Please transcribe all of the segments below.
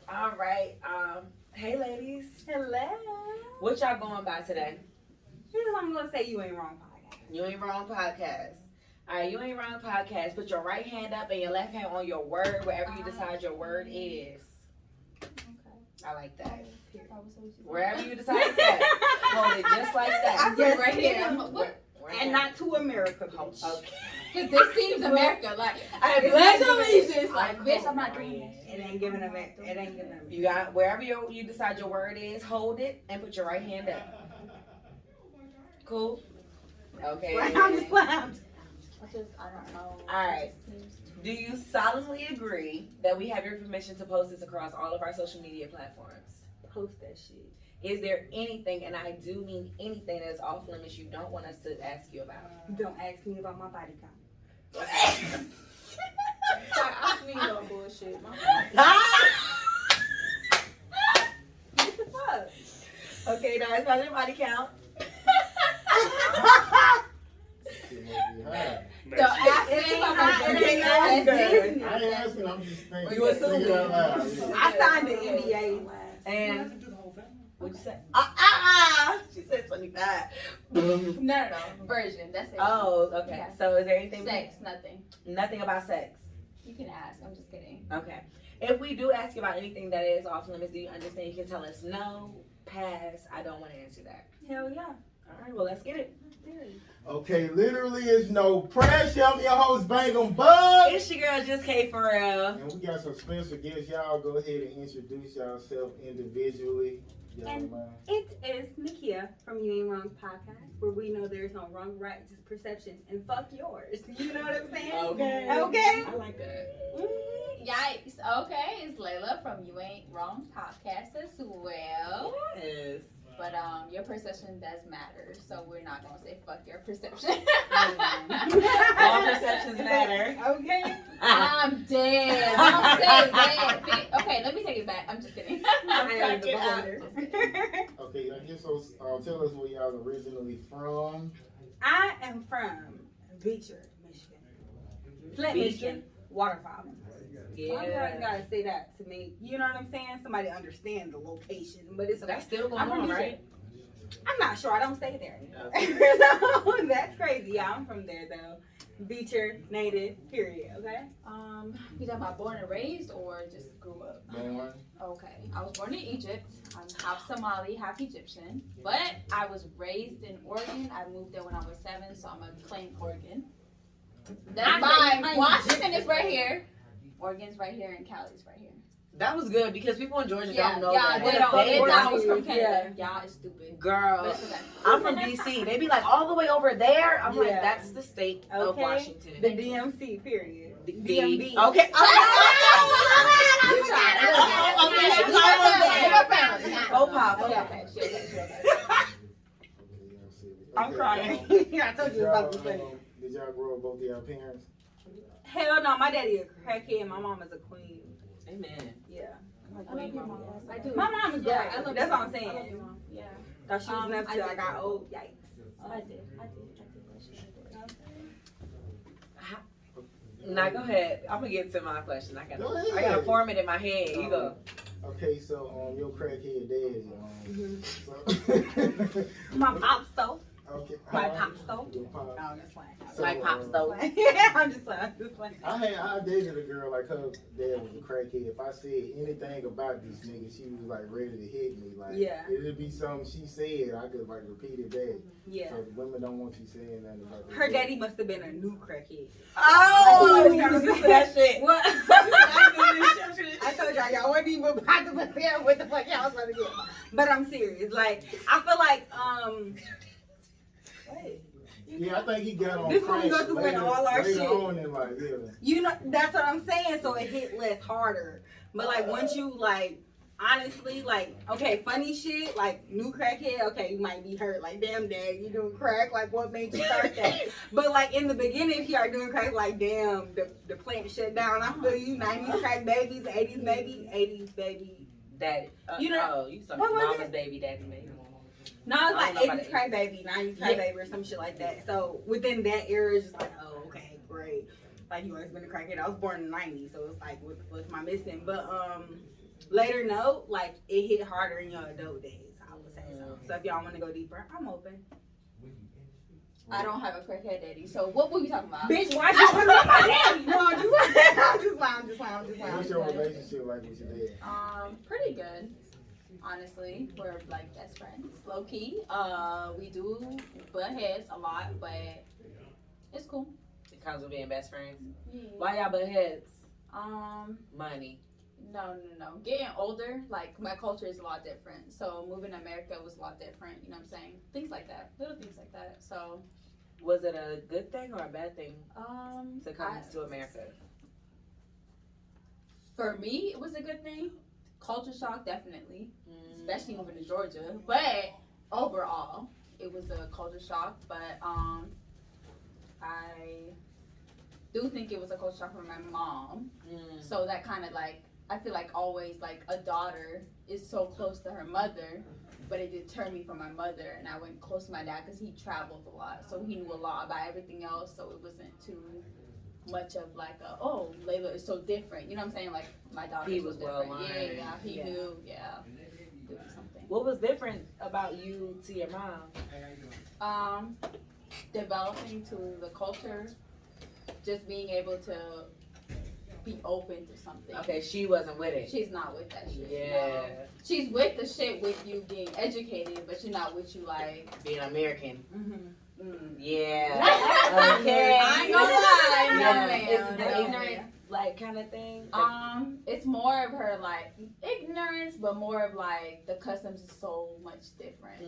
All right. Hey, ladies. Hello. What y'all going by today? Here's what I'm gonna say. You ain't wrong podcast. You Ain't Wrong Podcast. All right, You Ain't Wrong Podcast. Put your right hand up and your left hand on your word, wherever you decide your word is. Okay. I like that. That was what you said. Wherever you decide that, hold it just like that. I put right here. And not to America, bitch. Okay. Because this seems America. Like, I It's pledge not allegiance. Like, bitch, I'm not doing that. It ain't giving them. It ain't giving them. You got wherever you decide your word is, hold it and put your right hand up. Cool. Okay. I'm just playing. I don't know. All right. Do you solemnly agree that we have your permission to post this across all of our social media platforms? Post that shit. Is there anything, and I do mean anything, that's off limits you don't want us to ask you about? Don't ask me about my body count. Sorry, I mean no bullshit. What the fuck? Okay, now it's about your body count. Don't ask me about my Okay, bullshit. now it's That's good. Disney. I ain't asking, I'm just thinking. You assuming. Thinking out loud. I signed the NDA last. And what'd you say? She said 25. No. Version. That's it. Oh, okay. Yeah. So is there anything? Sex, nothing. Nothing about sex. You can ask. I'm just kidding. Okay. If we do ask you about anything that is off limits, do you understand? You can tell us no, pass. I don't want to answer that. Hell yeah. All right. Well, let's get it. Okay, literally is no pressure. I'm your host, Bangem Bugg. It's your girl, Just K for real. And we got some special guests. Y'all go ahead and introduce yourself individually. Y'all And mind? it is Nakia from You Ain't Wrong Podcast, where we know there's no wrong, right, just perception. And fuck yours. You know what I'm saying? Okay. Okay. I like that. Yikes. Okay, it's Layla from You Ain't Wrong Podcast as well. Yes. But your perception does matter, so we're not gonna say fuck your perception. All perceptions matter. Okay. I'm dead. I'm saying that. Okay, let me take it back. I'm just kidding. I am the beholder. Okay, I guess so. Tell us where y'all originally from. I am from Beecher, Michigan. Flint, Beecher? Michigan. Water problems. I Yeah. gotta say that to me. You know what I'm saying? Somebody understand the location, but it's That's still going I'm from on, Beecher. right? I'm not sure. I don't stay there. So, that's crazy. Yeah, I'm from there though. Beecher native. Period. Okay. You talking about born and raised or just grew up? Born. Okay, I was born in Egypt. I'm half Somali, half Egyptian, but I was raised in Oregon. I moved there when I was 7, so I'm a plain Oregon. That's mine. Washington is right here. Oregon's right here, and Cali's right here. That was good because people in Georgia Yeah, don't know yeah, that. they don't. They thought I was from Yeah. Canada. Y'all is stupid. Girl, But it's okay. I'm from DC. They be like all the way over there. I'm like, Yeah. that's the state of Okay. Washington. The DMC. Period. The- DMV. Okay. Go pop. I'm crying. I told you about the funny. Did y'all grow up both of your parents? Hell no, my daddy a crackhead. My mom is a queen. Amen. Yeah. I love your mom. I do. My mom is great. Yeah, I love That's your what I'm mom. I love saying. your mom. Yeah. Thought she was enough I till I did. got old. Yikes. I did. Now go ahead. I'm gonna get to my question. I Go gotta ahead. form it in my head. You go. Okay, so your crackhead daddy. Mhm. So, My pops though. okay. My pops though. Your pop. Oh, that's fine. So, My pops though. I'm just playing. I'm just playing. I dated a girl like her dad was a crackhead. If I said anything about this nigga, she was like ready to hit me. Like Yeah. it'd be something she said, I could like repeat it back. Yeah. So the women don't want you saying nothing about Her daddy must have been a new crackhead. Oh, you gotta listen to that shit. What? I told y'all, y'all wasn't even about to prepare what the fuck y'all was about to get. But I'm serious. Like, I feel like, wait. Yeah, I think he got on. This one we crack go through in later- all our later shit. on in life, yeah. You know, that's what I'm saying. So it hit less harder. But like, once you like, honestly, like, okay, funny shit, like new crackhead, okay, you might be hurt. Like, damn, dad, you doing crack? Like, what made you start that? But like in the beginning, if you are doing crack, like, damn, the plant shut down. I feel you. 90s crack babies, 80s maybe, 80s baby. Daddy. You know- oh, you some what was mama's it? baby, daddy baby. No, I it's don't like know about 80s the crack baby, 90s crack Yeah. baby, or some shit like that. So within that era, it's just like, oh, okay, great. Like, you always been a crackhead. I was born in the 90s, so it's like, what the fuck am I missing? But later note, like it hit harder in your adult days. I would say so. So if y'all want to go deeper, I'm open. I don't have a crackhead daddy. So what were we talking about? Bitch, why you talking about my daddy? No, I'm just lying. What's your relationship like with your dad? Pretty good. Honestly, we're like best friends, low key. We do butt heads a lot, but it's cool. It comes with being best friends. Yeah. Why y'all butt heads? Money. No. Getting older, like my culture is a lot different. So moving to America was a lot different. You know what I'm saying? Things like that, little things like that. So, Was it a good thing or a bad thing to come to America? For me, it was a good thing. Culture shock, definitely, especially moving to Georgia. But overall, it was a culture shock. But I do think it was a culture shock for my mom. So that kind of like, I feel like always like a daughter is so close to her mother, but it deterred me from my mother, and I went close to my dad because he traveled a lot, so he knew a lot about everything else. So it wasn't too much of like oh, Layla is so different. You know what I'm saying? Like my daughter He was was well different. learned. Yeah, he knew. Yeah, doing something. What was different about you to your mom? Developing to the culture, just being able to be open to something. Okay, she wasn't with it. She's not with that shit. Yeah. No. She's with the shit with you being educated, but she's not with you like Being American. mm. Yeah. Okay. I ain't gonna lie. No, Yeah. ma'am. Is it the No, ignorant ma'am. like kind of thing? It's more of her like ignorance, but more of like the customs is so much different.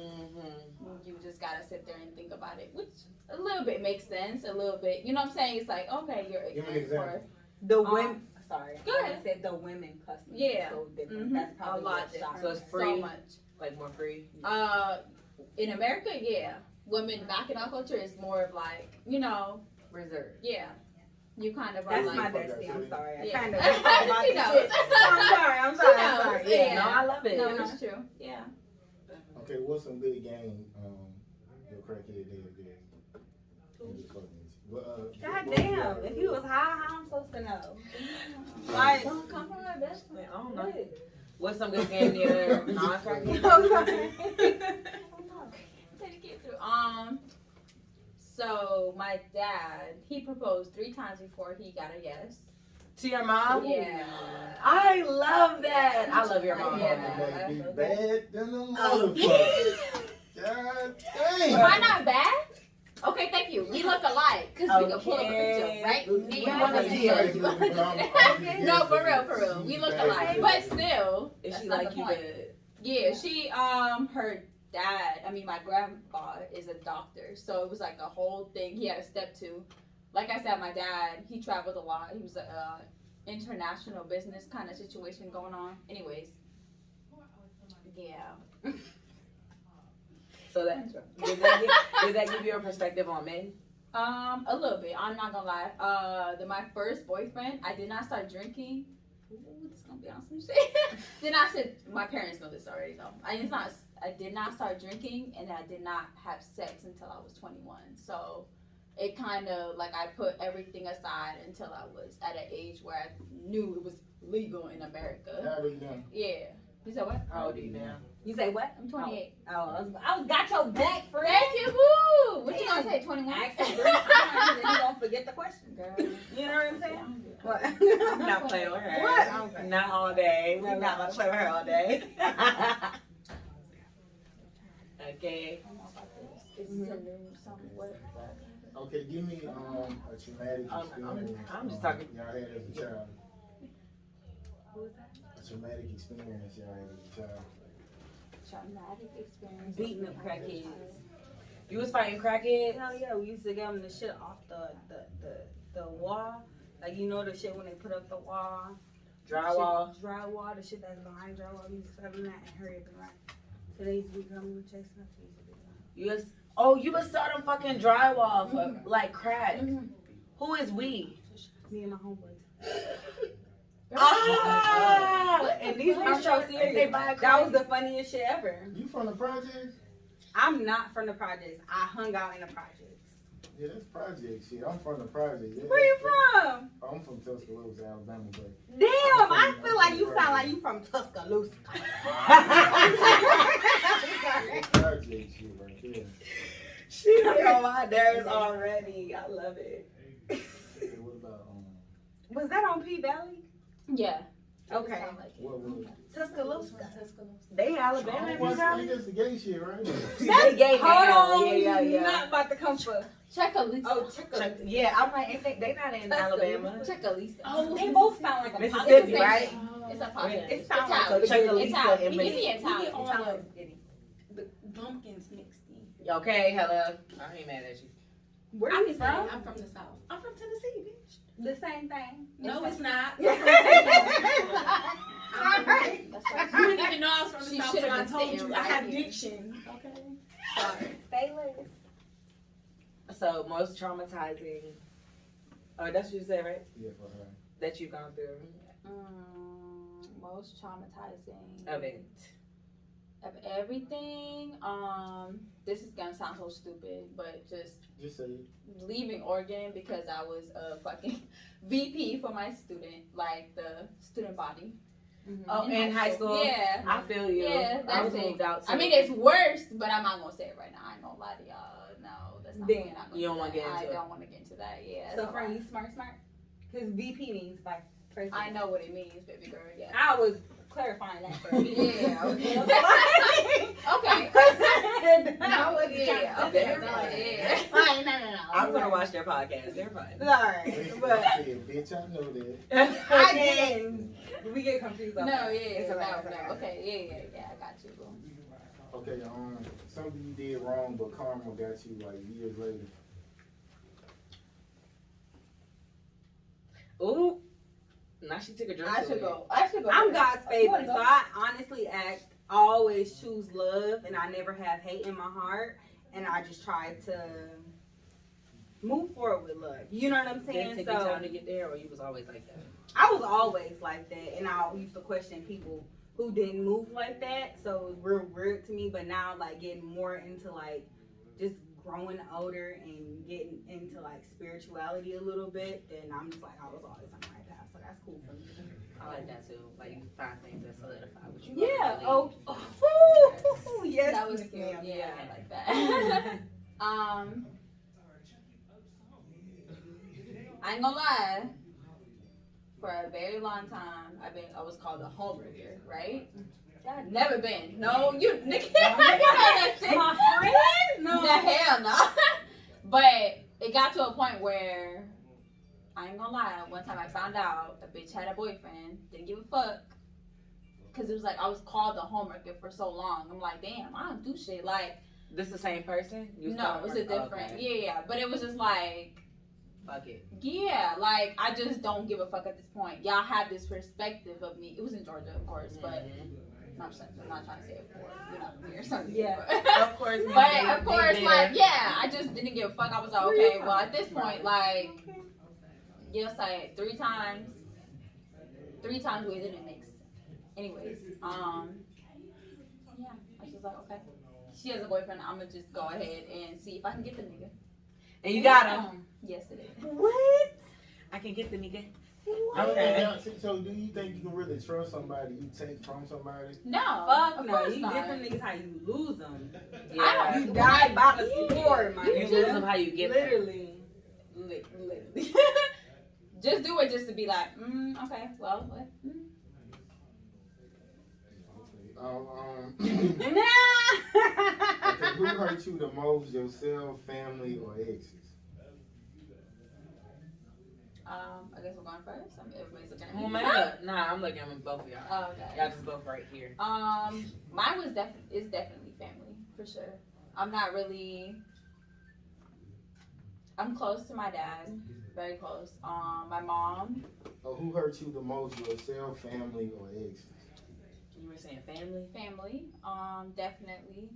You just gotta sit there and think about it, which a little bit makes sense. A little bit, you know what I'm saying? It's like okay, you're Give me an ignorant for example. The women. Sorry. Go ahead. I said the women custom. Yeah. So different. Mhm. That's probably A lot what shocked different. So it's me. free? So much. Like more free? In America, yeah. Women back in our culture is more of like, you know, Reserved. yeah. You kind of are That's like my bestie. I'm sorry. I Yeah. kind of about She the knows. shit. I'm sorry. She knows. Yeah. No, I love it. No, it's true. Yeah. Okay, what's some good game your crackhead dad did? God damn. If he was high, how I'm supposed to know? Like, Don't come from my best I friend. don't know. What's some good game your non-crackhead? So my dad, he proposed 3 times before he got a yes. To your mom? Yeah. I love that. I love your mom. Yeah. Be bad than a motherfucker. God damn. Am I not bad? Okay, thank you. We look alike because we can pull up a picture right We now. wanna see it. No, for real. We look alike, but still. Is that's she not like the you point. good? Yeah, she her dad, I mean my grandpa is a doctor, so it was like a whole thing. He had a step to. Like I said, my dad, he traveled a lot. He was a international business kind of situation going on. Anyways, yeah. So that did that give you a perspective on men? A little bit. I'm not gonna lie. My first boyfriend, I did not start drinking. Ooh, this is gonna be on some shit. My parents know this already though. I did not start drinking, and I did not have sex until I was 21. So it kind of like I put everything aside until I was at an age where I knew it was legal in America. How old are you now? Yeah. You said what? How old are you now? You say what? I'm 28. I was got your back, friend. Thank you. Woo! What you Damn. gonna say? 21? Ask him 3 times and you gonna forget the question, girl. You know what I'm saying? What? I'm not playing with her. What? Not all day. We're not gonna play with her all day. Okay. This is a new something. What? Okay, give me a traumatic experience. I'm just talking. Y'all had as a child. Who was that? A traumatic experience y'all had as a child. Traumatic experience. Beating up crackheads. You was fighting crackheads? Hell yeah, we used to get them the shit off the wall. Like, you know the shit when they put up the wall. Drywall. Shit, drywall, the shit that's behind drywall. We used to settle that and hurry up and run. So they used to be coming and chasing us. We used to be You was starting fucking drywall for like crack. Who is we? me and my homeboys. And these I'm bitches so serious. they buy That crack. was the funniest shit ever. You from the projects? I'm not from the projects. I hung out in the projects. Yeah, that's project shit. I'm from the project. Yeah, Where you from? I'm from Tuscaloosa, Alabama, but Damn, I feel like you sound like you from Tuscaloosa. it's project shit right there. She got on my nerves already. I love it. Okay, what about Was that on P Valley? Yeah. Okay. Sound like it. what was it? Tuscaloosa. They Alabama, What's Valley. that's the gay shit, right? They gay now. Yeah. Not about to come for. Chuckalisa. Oh, Tuscaloosa. Yeah, I'm like, ain't they not in Alabama? Chuckalisa. Oh, they both sound like a Mississippi, pocket. right? It's a pocket. It sounds It's like out. a Chuckalisa It's out. and You can see Mississippi. it's out. It It's sounds out. like the bumpkins mixed in. Okay, hello. I ain't mad at you. Where I'm you from? from? I'm from the South. I'm from Tennessee, bitch. The same thing. No, it's not. Alright. That's right. You didn't even know I was from the She South should've till I been told sitting you. I right have here. diction. Okay. Sorry. Stay less. So most traumatizing. Oh, that's what you said, right? Yeah, for her. That you've gone through. Most traumatizing Event. of everything. This is gonna sound so stupid, but just Just say it. leaving Oregon because I was a fucking VP for my student, like the student body. Oh, in high school? Yeah. I feel you. Yeah, I was that's it. moved out too. I mean, it's worse, but I'm not gonna say it right now. I ain't gonna lie to y'all. No, that's not. Then we're not gonna you don't do wanna that. get into I it. don't want to get into that. Yeah. So so from you smart? Because VP means vice president. I know what it means, baby girl. Yeah. I was clarifying that for you. Yeah. Okay. Okay. I wasn't Yeah. trying to Okay. say that. Yeah. Fine, no. I'm gonna watch their podcast. They're fine. Sorry, but Said, bitch, I know that. I didn't. We get confused. No. on that. Yeah. It's No. alright, it's No. alright. Okay. Yeah. I got you, boo. Okay, something you did wrong, but karma got you like years later. Ooh. Now she took a drink. I to should it. go. go. I'm God's You wanna favorite, go? so I honestly always choose love, and I never have hate in my heart, and I just try to move forward with love. You know what I'm Did it saying? take So you time to get there, or you was always like that? I was always like that, and I used to question people who didn't move like that. So it was real weird to me. But now, like getting more into like just growing older and getting into like spirituality a little bit, then I'm just like I was always on the right path. So that's cool for me. I like that too. Like you find things that solidify what you. Yeah. believe. Oh. Yes. That was Miss cute. ma'am. Yeah, I like that. I ain't gonna lie. For a very long time, I was called a homewrecker, right? I've never been. No, you nigga. that shit. My friend? No. The hell no. But it got to a point where I ain't gonna lie. One time I found out a bitch had a boyfriend, didn't give a fuck. Cause it was like I was called the homewrecker for so long. I'm like, damn, I don't do shit. Like, This the same person? You was no, calling it's her? a different. Okay. Yeah, but it was just like, Fuck it. yeah, like I just don't give a fuck at this point. Y'all have this perspective of me. It was in Georgia, of course, but Mhm. I'm not trying to say it for you know me or something. Yeah. Of course. But of course, like yeah, I just didn't give a fuck. I was like, okay, well at this point, like, yes, I 3 times. 3 times we didn't make sense. Anyways, yeah, I was just like, okay, she has a boyfriend. I'm gonna just go ahead and see if I can get the nigga. And you got him. Yes, it is. What? I can get the nigga. Okay. So do you think you can really trust somebody you take from somebody? No, Fuck of no. course You not. different niggas how you lose them. I don't- You die by the sword, my You nigga. lose them how you get them. Literally. Literally. Just do it just to be like, okay, well, what? Okay, who hurt you the most, yourself, family, or exes? I guess we're going first. Everybody's looking at me. Who made up? Nah, I'm looking at both of y'all. Oh, okay. Y'all just both right here. Mine was definitely family for sure. I'm not really. I'm close to my dad, very close. My mom. Or who hurt you the most, yourself, family, or exes? You were saying family? Family. Definitely.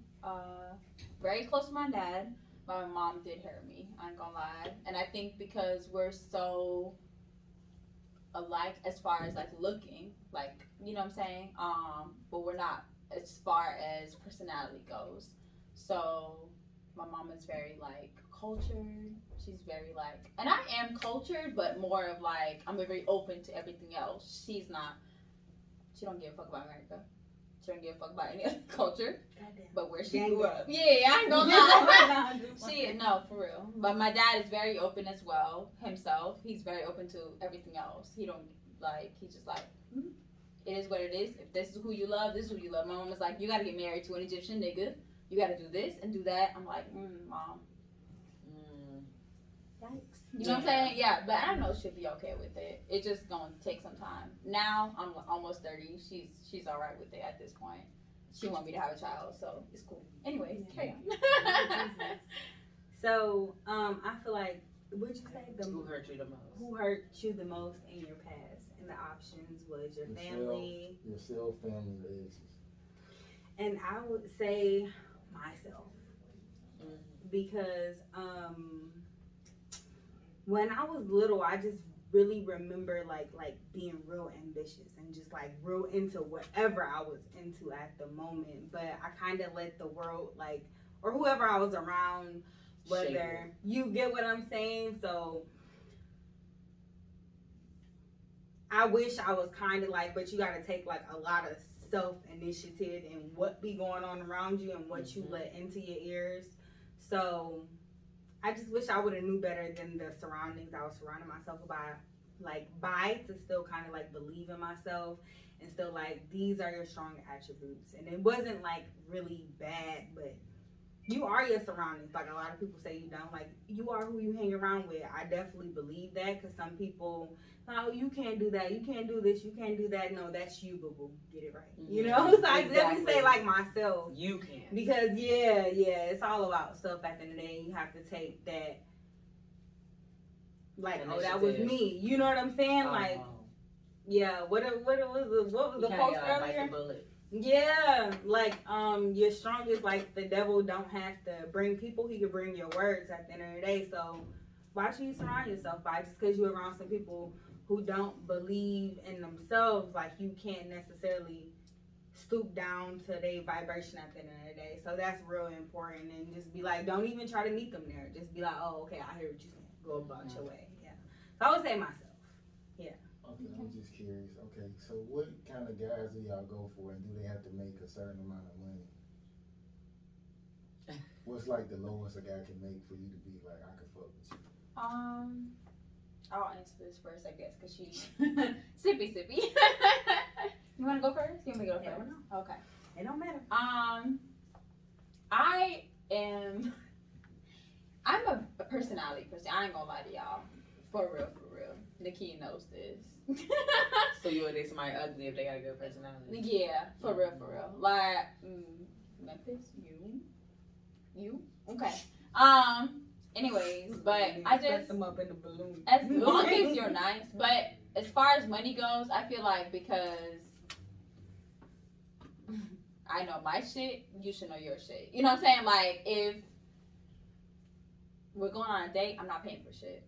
Very close to my dad. My mom did hurt me. I ain't gonna lie. And I think because we're so alike as far as like looking, like you know what I'm saying. But we're not as far as personality goes. So My mom is very like cultured. She's very like, and I am cultured, but more of like I'm very open to everything else. She's not. She don't give a fuck about America. She don't give a fuck about any other culture. Goddamn. But where she Gang grew up, gang. yeah, I ain't gonna lie. No, for real. But my dad is very open as well himself. He's very open to everything else. He don't like. He's just like, it is what it is. If this is who you love, this is who you love. My mom was like, you gotta get married to an Egyptian nigga. You gotta do this and do that. I'm like, mom. Yikes. You know what I'm saying? Yeah, but I know she'll be okay with it. It's just gonna take some time. Now I'm almost 30. She's all right with it at this point. She want me to have a child, so it's cool. Anyways, carry on. So, I feel like, what'd you say? Who hurt you the most? Who hurt you the most in your past? And the options was your family. Yourself, family, the exes. And I would say myself. Because when I was little, I just really remember like being real ambitious and just like real into whatever I was into at the moment. But I kind of let the world like, or whoever I was around, whether you get what I'm saying. So I wish I was kind of like, but you got to take like a lot of self-initiative and what be going on around you and what you let into your ears. So I just wish I would have knew better than the surroundings I was surrounding myself by to still kind of like believe in myself and still like these are your strong attributes. And it wasn't like really bad, but you are your surroundings. Like a lot of people say you don't. Like you are who you hang around with. I definitely believe that because some people, oh, you can't do that. You can't do this. You can't do that. No, that's you, boo boo. Get it right. You know? So I definitely say like myself. You can. Because yeah, it's all about self at the end of the day. You have to take that. Like, oh, that was me. You know what I'm saying? Like, yeah. What was the post earlier? Yeah, like you're strongest. Like the devil don't have to bring people; he can bring your words at the end of the day. So why should you surround yourself by just because you're around some people who don't believe in themselves? Like you can't necessarily stoop down to their vibration at the end of the day. So that's real important. And just be like, don't even try to meet them there. Just be like, oh, okay, I hear what you're saying. Go about your way. Yeah. So I would say myself. Okay, I'm just curious. Okay, so what kind of guys do y'all go for, and do they have to make a certain amount of money? What's like the lowest a guy can make for you to be like, I could fuck with you? I'll answer this first, I guess, because she sippy. You want to go first? You want me to go first? No. Okay. It don't matter. I'm a personality person. I ain't gonna lie to y'all. For real. Nikki knows this. So you would date somebody ugly if they got a good personality? Yeah, for real. Like, Memphis, you? Okay. Anyways, but I just set them up in the balloon. as long as you're nice. But as far as money goes, I feel like because I know my shit, you should know your shit. You know what I'm saying? Like if we're going on a date, I'm not paying for shit.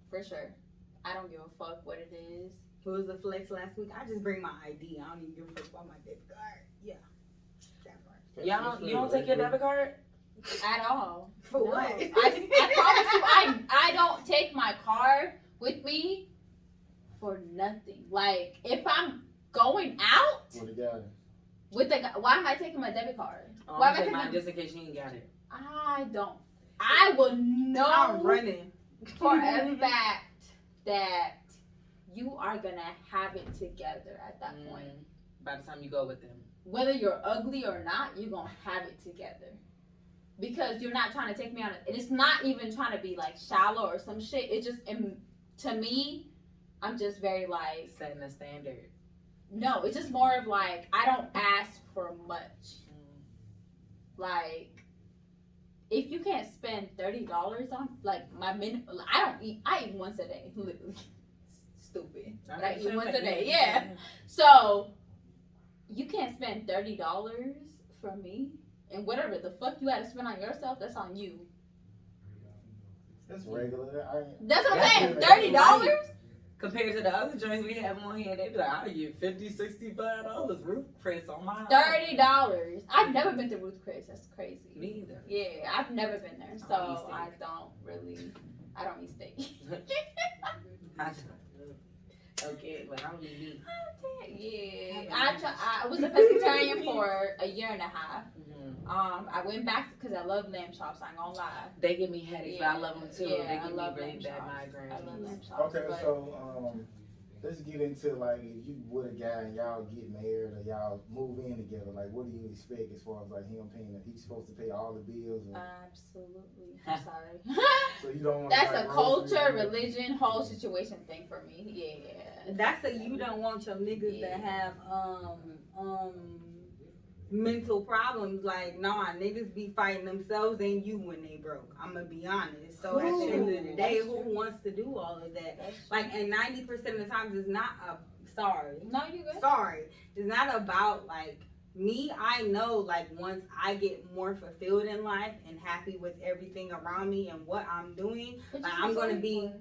For sure. I don't give a fuck what it is. Who was the flex last week? I just bring my ID. I don't even give a fuck about my debit card. Yeah. That part. You don't take your debit card? At all. For No. what? I promise you, I don't take my card with me for nothing. Like, if I'm going out With the guy. with the guy, why am I taking my debit card? Oh, Why I'm am I taking mine taking just in case you ain't got it. I will know I'm running. for a fact that you are gonna have it together at that point. By the time you go with them. Whether you're ugly or not, you're gonna have it together. Because you're not trying to take me on it. It's not even trying to be like shallow or some shit. It just, to me, I'm just very like. Setting a standard. No, it's just more of like, I don't ask for much. Like, if you can't spend $30 on, like, my minimum, I eat once a day, literally. Stupid. But I eat once a day, yeah. So, you can't spend $30 from me, and whatever the fuck you had to spend on yourself, that's on you. That's regular. That's what I'm saying, $30? Compared to the other joints we have on here, they be like, I get $50, $65 Ruth Chris on my $30. I've never been to Ruth Chris. That's crazy. Me either. Yeah, I've never been there, so I don't eat steak. Okay, but I don't eat meat. Yeah, I was a pescatarian for a year and a half. I went back because I love lamb chops. I ain't gonna lie. They give me headaches, but I love them too. Yeah, they give me I love really lamb bad chops. migraines. I love lamb chops. Okay, but so let's get into like if you with a guy and y'all get married or y'all move in together, like what do you expect as far as like him paying? He's supposed to pay all the bills. Or, absolutely. I'm sorry. so you don't want That's like, a culture, groceries? religion, whole situation thing for me. Yeah. That's a you don't want your niggas that have mental problems. Like, nah, niggas be fighting themselves and you when they broke. I'm gonna be honest. So at the end of the day, who wants to do all of that? Like, and 90% of the times it's not No, you good. sorry. It's not about like me. I know like once I get more fulfilled in life and happy with everything around me and what I'm doing, like, I'm gonna be.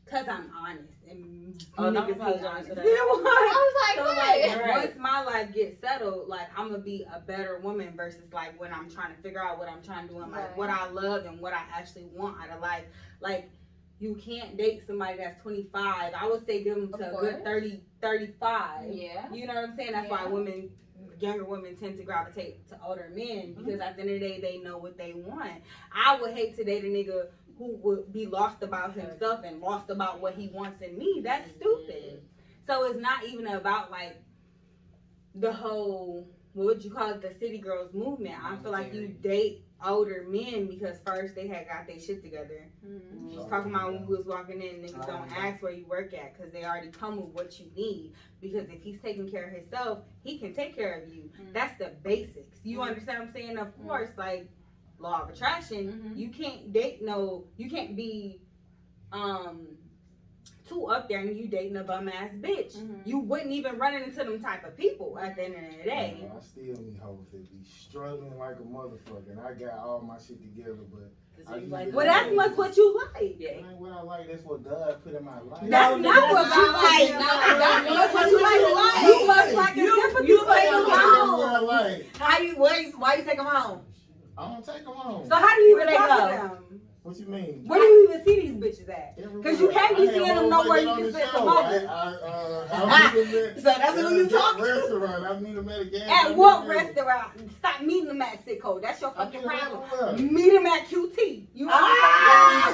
Cause I'm honest and Oh, no, niggas be apologize honest. for that. I was So like, like what? once my life gets settled, like I'm gonna be a better woman versus like when I'm trying to figure out what I'm trying to do and like Right. what I love and what I actually want out of life. Like you can't date somebody that's 25. I would say give them to Of a good course. 30, 35. Yeah. You know what I'm saying? That's why younger women tend to gravitate to older men because at the end of the day they know what they want. I would hate to date a nigga who would be lost about himself and lost about what he wants in me. That's stupid. So it's not even about like the whole, what would you call it, the city girls movement. I feel like you date older men because first they had got their shit together. Mm-hmm. We was talking about when we was walking in, niggas don't ask where you work at because they already come with what you need. Because if he's taking care of himself, he can take care of you. That's the basics. You understand what I'm saying? Of course, like law of attraction, you can't date you can't be too up there and you dating a bum ass bitch. You wouldn't even run into them type of people at the end of the day. I still meet hoes that be struggling like a motherfucker, and I got all my shit together, but Well, that's what you like. Yeah. that ain't what I like. That's what God put in my life. That's not what you like. That's what you like. You must like a sympathy you for take your them That's home. what I like. Why you take them home? I don't take them home. So how do you Where even they talk go? to them? What you mean? Where do you even see these bitches at? Everywhere. Because you can't be I had seeing them hoes nowhere like you that can on the spend some show. money. I meet them at, So that's who you talk to? restaurant. I meet them at a gas At station. what restaurant? Stop meeting them at Sicko. That's your I fucking meet them problem. everywhere. Meet them at QT. You Ah!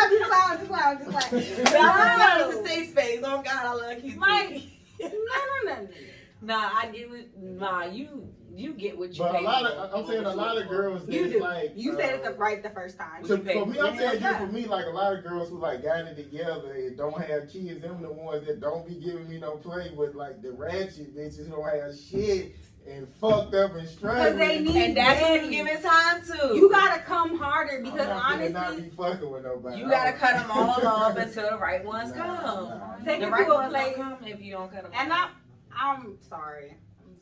I'm just playing. No, it's a safe space. Oh God, I love you. Like, no. Nah, I get it. Nah, you get what you But pay I'm saying a lot of girls You that's do. like You said it right the first time. For me, I'm saying Yeah. just for me, like a lot of girls who like got it together and don't have kids, them the ones that don't be giving me no play with like the ratchet bitches who don't have shit and fucked up and struggling. Because they need And that's what you daddy. give it time to. You gotta come harder I'm because not finna not honestly, be fucking with nobody. You gotta cut them all off until the right ones Nah, come. nah. take The it right to a ones place. don't come if you don't cut them And off. I'm sorry.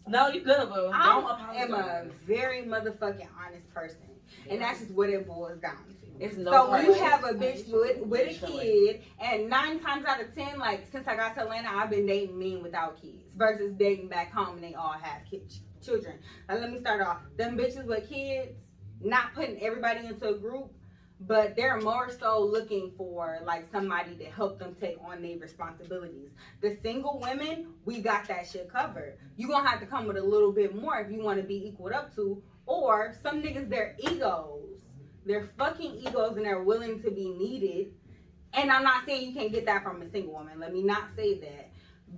No, you good, boo. Don't I am a apologize. very motherfucking honest person, and that's just what it boils down to. It's no So when you hard have a bitch with a kid, and 9 times out of 10, like since I got to Atlanta, I've been dating men without kids versus dating back home and they all have children. Now let me start off. Them bitches with kids, not putting everybody into a group, but they're more so looking for like somebody to help them take on their responsibilities. The single women, we got that shit covered. You gonna have to come with a little bit more if you want to be equaled up to. Or some niggas, they're egos. They're fucking egos and they're willing to be needed. And I'm not saying you can't get that from a single woman. Let me not say that.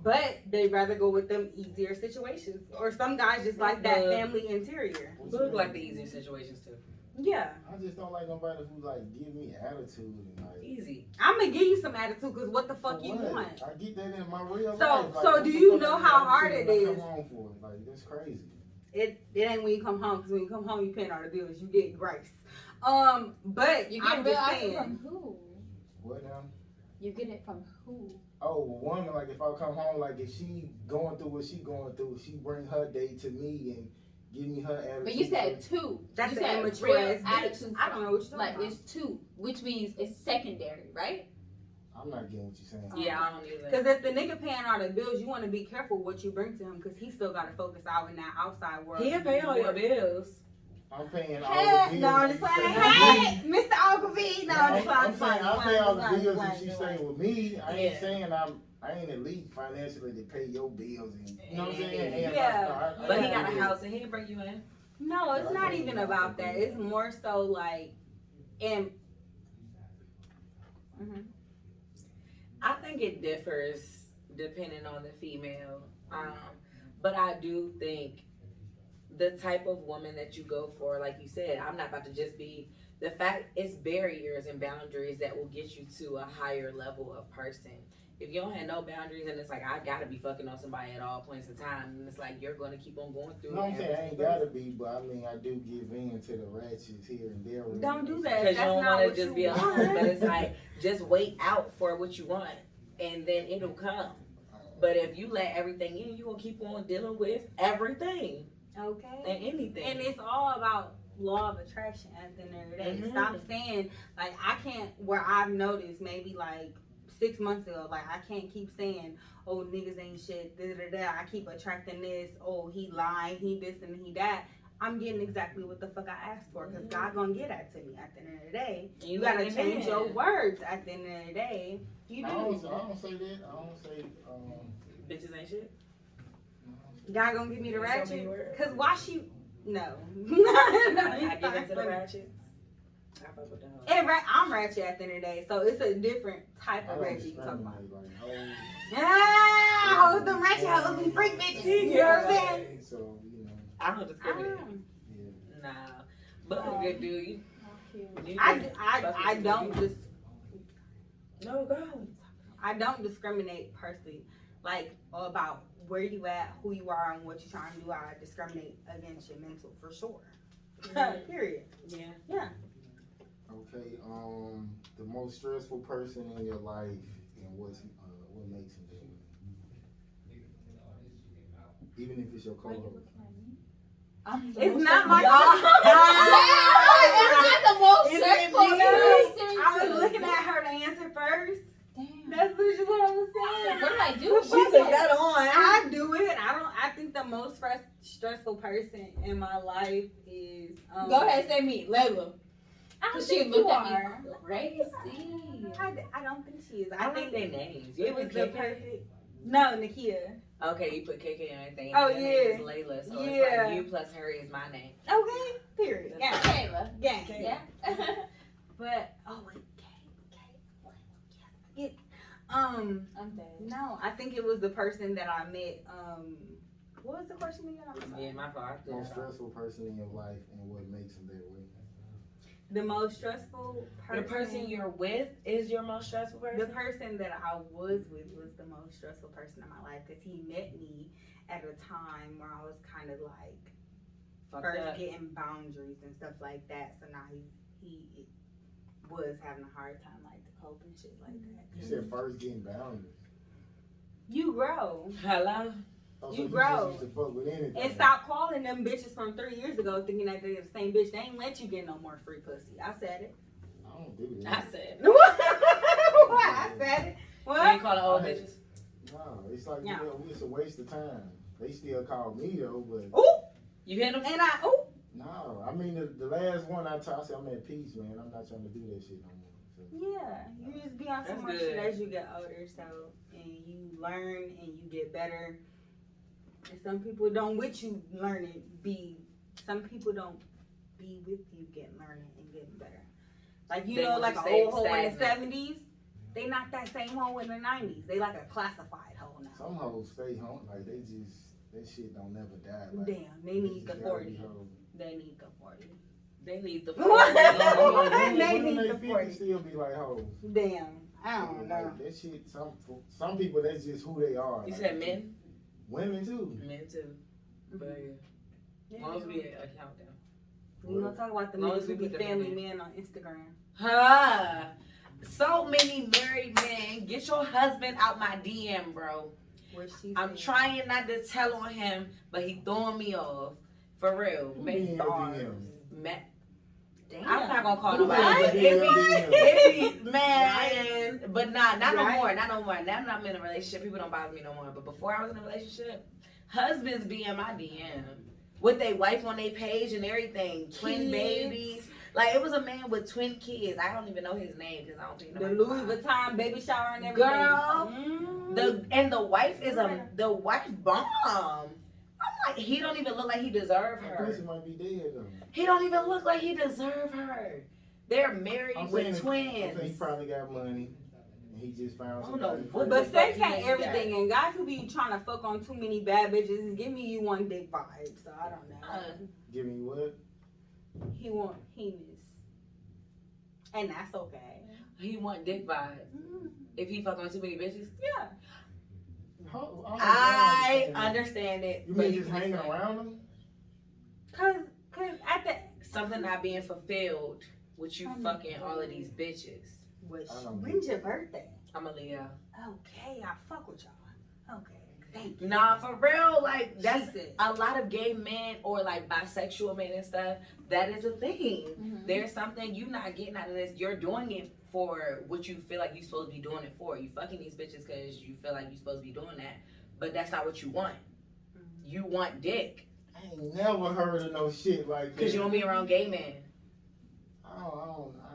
But they rather go with them easier situations. Or some guys just like that family interior. Look like the easier situations too. Yeah. I just don't like nobody who like give me attitude and like. Easy. I'm gonna give you some attitude because what the fuck you what? want? I get that in my real So- life. Like, so what do the you fuck know I how get hard attitude it when I is? Come home for it. Like that's crazy. It ain't when you come home, because when you come home you paying all the bills, you get grace. But You I'm get real just attitude saying. from who? What now? You get it from who? Oh, a woman, like if I come home, like if she going through what she going through, she bring her day to me and give me her attitude. But you said two. That's you an said immature real ass bitch. attitude I don't know what you're Like talking about. it's two, which means it's secondary, right? I'm I'm not getting what you're saying. Yeah, I don't either. Because if the nigga paying all the bills, you want to be careful what you bring to him because he still got to focus out in that outside world. He'll pay all your bills. I'm paying all Hey, the bills. no, I'm just playing. Hey, Mr. Ogilvy. No, I'm just I'm playing. saying I pay all the I'm bills playing, if she's I'm staying playing. with me. I ain't Yeah. saying I ain't elite financially to pay your bills and you know what I'm saying? And Yeah. But he got a house and he'll bring you in. No, it's not even about that. It's more so like, and I think it differs depending on the female. But I do think the type of woman that you go for, like you said, I'm not about to just be the fact it's barriers and boundaries that will get you to a higher level of person. If you don't have no boundaries and it's like I gotta be fucking on somebody at all points in time, and it's like you're gonna keep on going through. You know what I'm saying? I ain't gotta be, but I mean, I do give in to the ratchets here and there. don't do that. Because you That's don't not want to what just you be alone. want. But it's like just wait out for what you want, and then it'll come. But if you let everything in, you will keep on dealing with everything Okay. and anything. And it's all about law of attraction at the end of the day. Mhm. Stop saying, like, I can't, where I've noticed maybe like 6 months ago, like, I can't keep saying, oh, niggas ain't shit, da da da. I keep attracting this, oh, he lying, he this and he that. I'm getting exactly what the fuck I asked for because God gonna get that to me at the end of the day. You gotta let change him your in. words at the end of the day. You I do. don't say that. I don't say. Bitches ain't shit. God gonna give me the So ratchet? many words. Cause why she? No. I get into the ratchets. I fuck with the hoe. And I'm ratchet at the end of the day, so it's a different type I of don't ratchet you talking about. discriminate like hoes. Ah, hoes, them ratchet hoes be freak bitches. You know what I'm saying? So you know, I don't discriminate. yeah. Nah. But a good dude, you I don't just No, go. I don't discriminate personally, like about where you at, who you are, and what you're trying to do. I discriminate against your mental for sure. Period. Yeah. Yeah. Okay. The most stressful person in your life and what makes him that way? Even if it's your co-host. It's not my It's not the most Is it stressful me? person. I was looking at her to answer first. Damn. That's literally what I was saying. What did I do? She took that on. I do it. I think the most stressful person in my life is. Go ahead, say me, Layla. I don't Cause she think you looked at are. me crazy. I don't think she is. I I think think their names. You it was put the KK? perfect. No, Nakia. Okay, you put KK and everything. Oh, and your yeah. name is Layla, so it's Yeah. like you plus her is my name. Okay. Period. Yeah. Kayla. Gang. Okay. Yeah. But wait, Kate. I'm dead. No, I think it was the person that I met. What was the question again? I'm sorry. Yeah, my fault. Most stressful person in your life and what makes him that way. The most stressful person. The person you're with is your most stressful person? The person that I was with was the most stressful person in my life because he met me at a time where I was kind of like Fucked first up. getting boundaries and stuff like that. So now he was having a hard time like to cope and shit like that. You said first getting boundaries. You grow Hello? Oh, You just grow. used to fuck with anything. and stop calling them bitches from 3 years ago thinking that they're the same bitch. They ain't let you get no more free pussy. I said it. I don't do I that. said. What? I said it. You What? ain't calling old I- bitches? No, it's like Yeah. it's a waste of time. They still call me though, but Ooh, You hit them? and ooh. no. I mean the last one I said I'm at peace, man. I'm not trying to do that shit no more. So. Yeah, you just be on so That's much good. shit as you get older, so and you learn and you get better. And some people don't with you learning some people don't be with you getting learning and getting better. Like you They know, want like you an stay old hoe in the stagnant. 70s, they not that same hoe in the 90s. They like a classified hoe now. Some hoes stay home, like they just that shit don't never die. Like, Damn, they need the just gotta be 40. hoes. They need the 40. They need the What? phone. They Women need they the 50 40. still be like hoes. Damn, I don't know. Like, that shit. Some people that's just who they are. You Like, said men? Women too. Men too. But yeah. As long as we account them. We gonna talk about the Long as niggas we who be put them family in. men on Instagram. Ha! So many married men. Get your husband out my DM, bro. What she I'm said. trying not to tell on him, but he throwing me off. For real. Who be in your Bars. DMs? Damn. I'm not gonna call Who nobody, has but a DM? it be man. But not no Right. more, not no more. Now I'm in a relationship. People don't bother me no more. But before I was in a relationship, husbands be in my DM with their wife on their page and everything, twin Kids. babies. Like it was a man with twin kids. I don't even know his name because I don't think The nobody Louis knows. Vuitton baby shower and everything. Girl, Mm. the wife is the wife bomb. I'm like, he don't even look like he deserve That her. pussy might be dead though. He don't even look like he deserve her. They're married I'm saying with I'm saying twins. he probably got money and he just found I don't know somebody. what But sex fuck ain't he everything, and guys who be trying to fuck on too many bad bitches give me you one dick vibe. So I don't know. Giving you what? He want penis, and that's okay. He want dick vibes. If he fuck on too many bitches, Yeah. I understand it. You but mean you just can hanging explain. around him? Cause at the Something not being fulfilled with you fucking all of these bitches. which, I don't when's your birthday? I'm a Leo. Okay, I fuck with y'all. Okay, thank you. Nah, for real, like that's She said. a lot of gay men or like bisexual men and stuff. That is a thing. There's something you not getting out of this. You're doing it for what you feel like you're supposed to be doing it for. You fucking these bitches because you feel like you're supposed to be doing that, but that's not what you want. You want dick I ain't never heard of no shit like that. because you don't be around gay men. I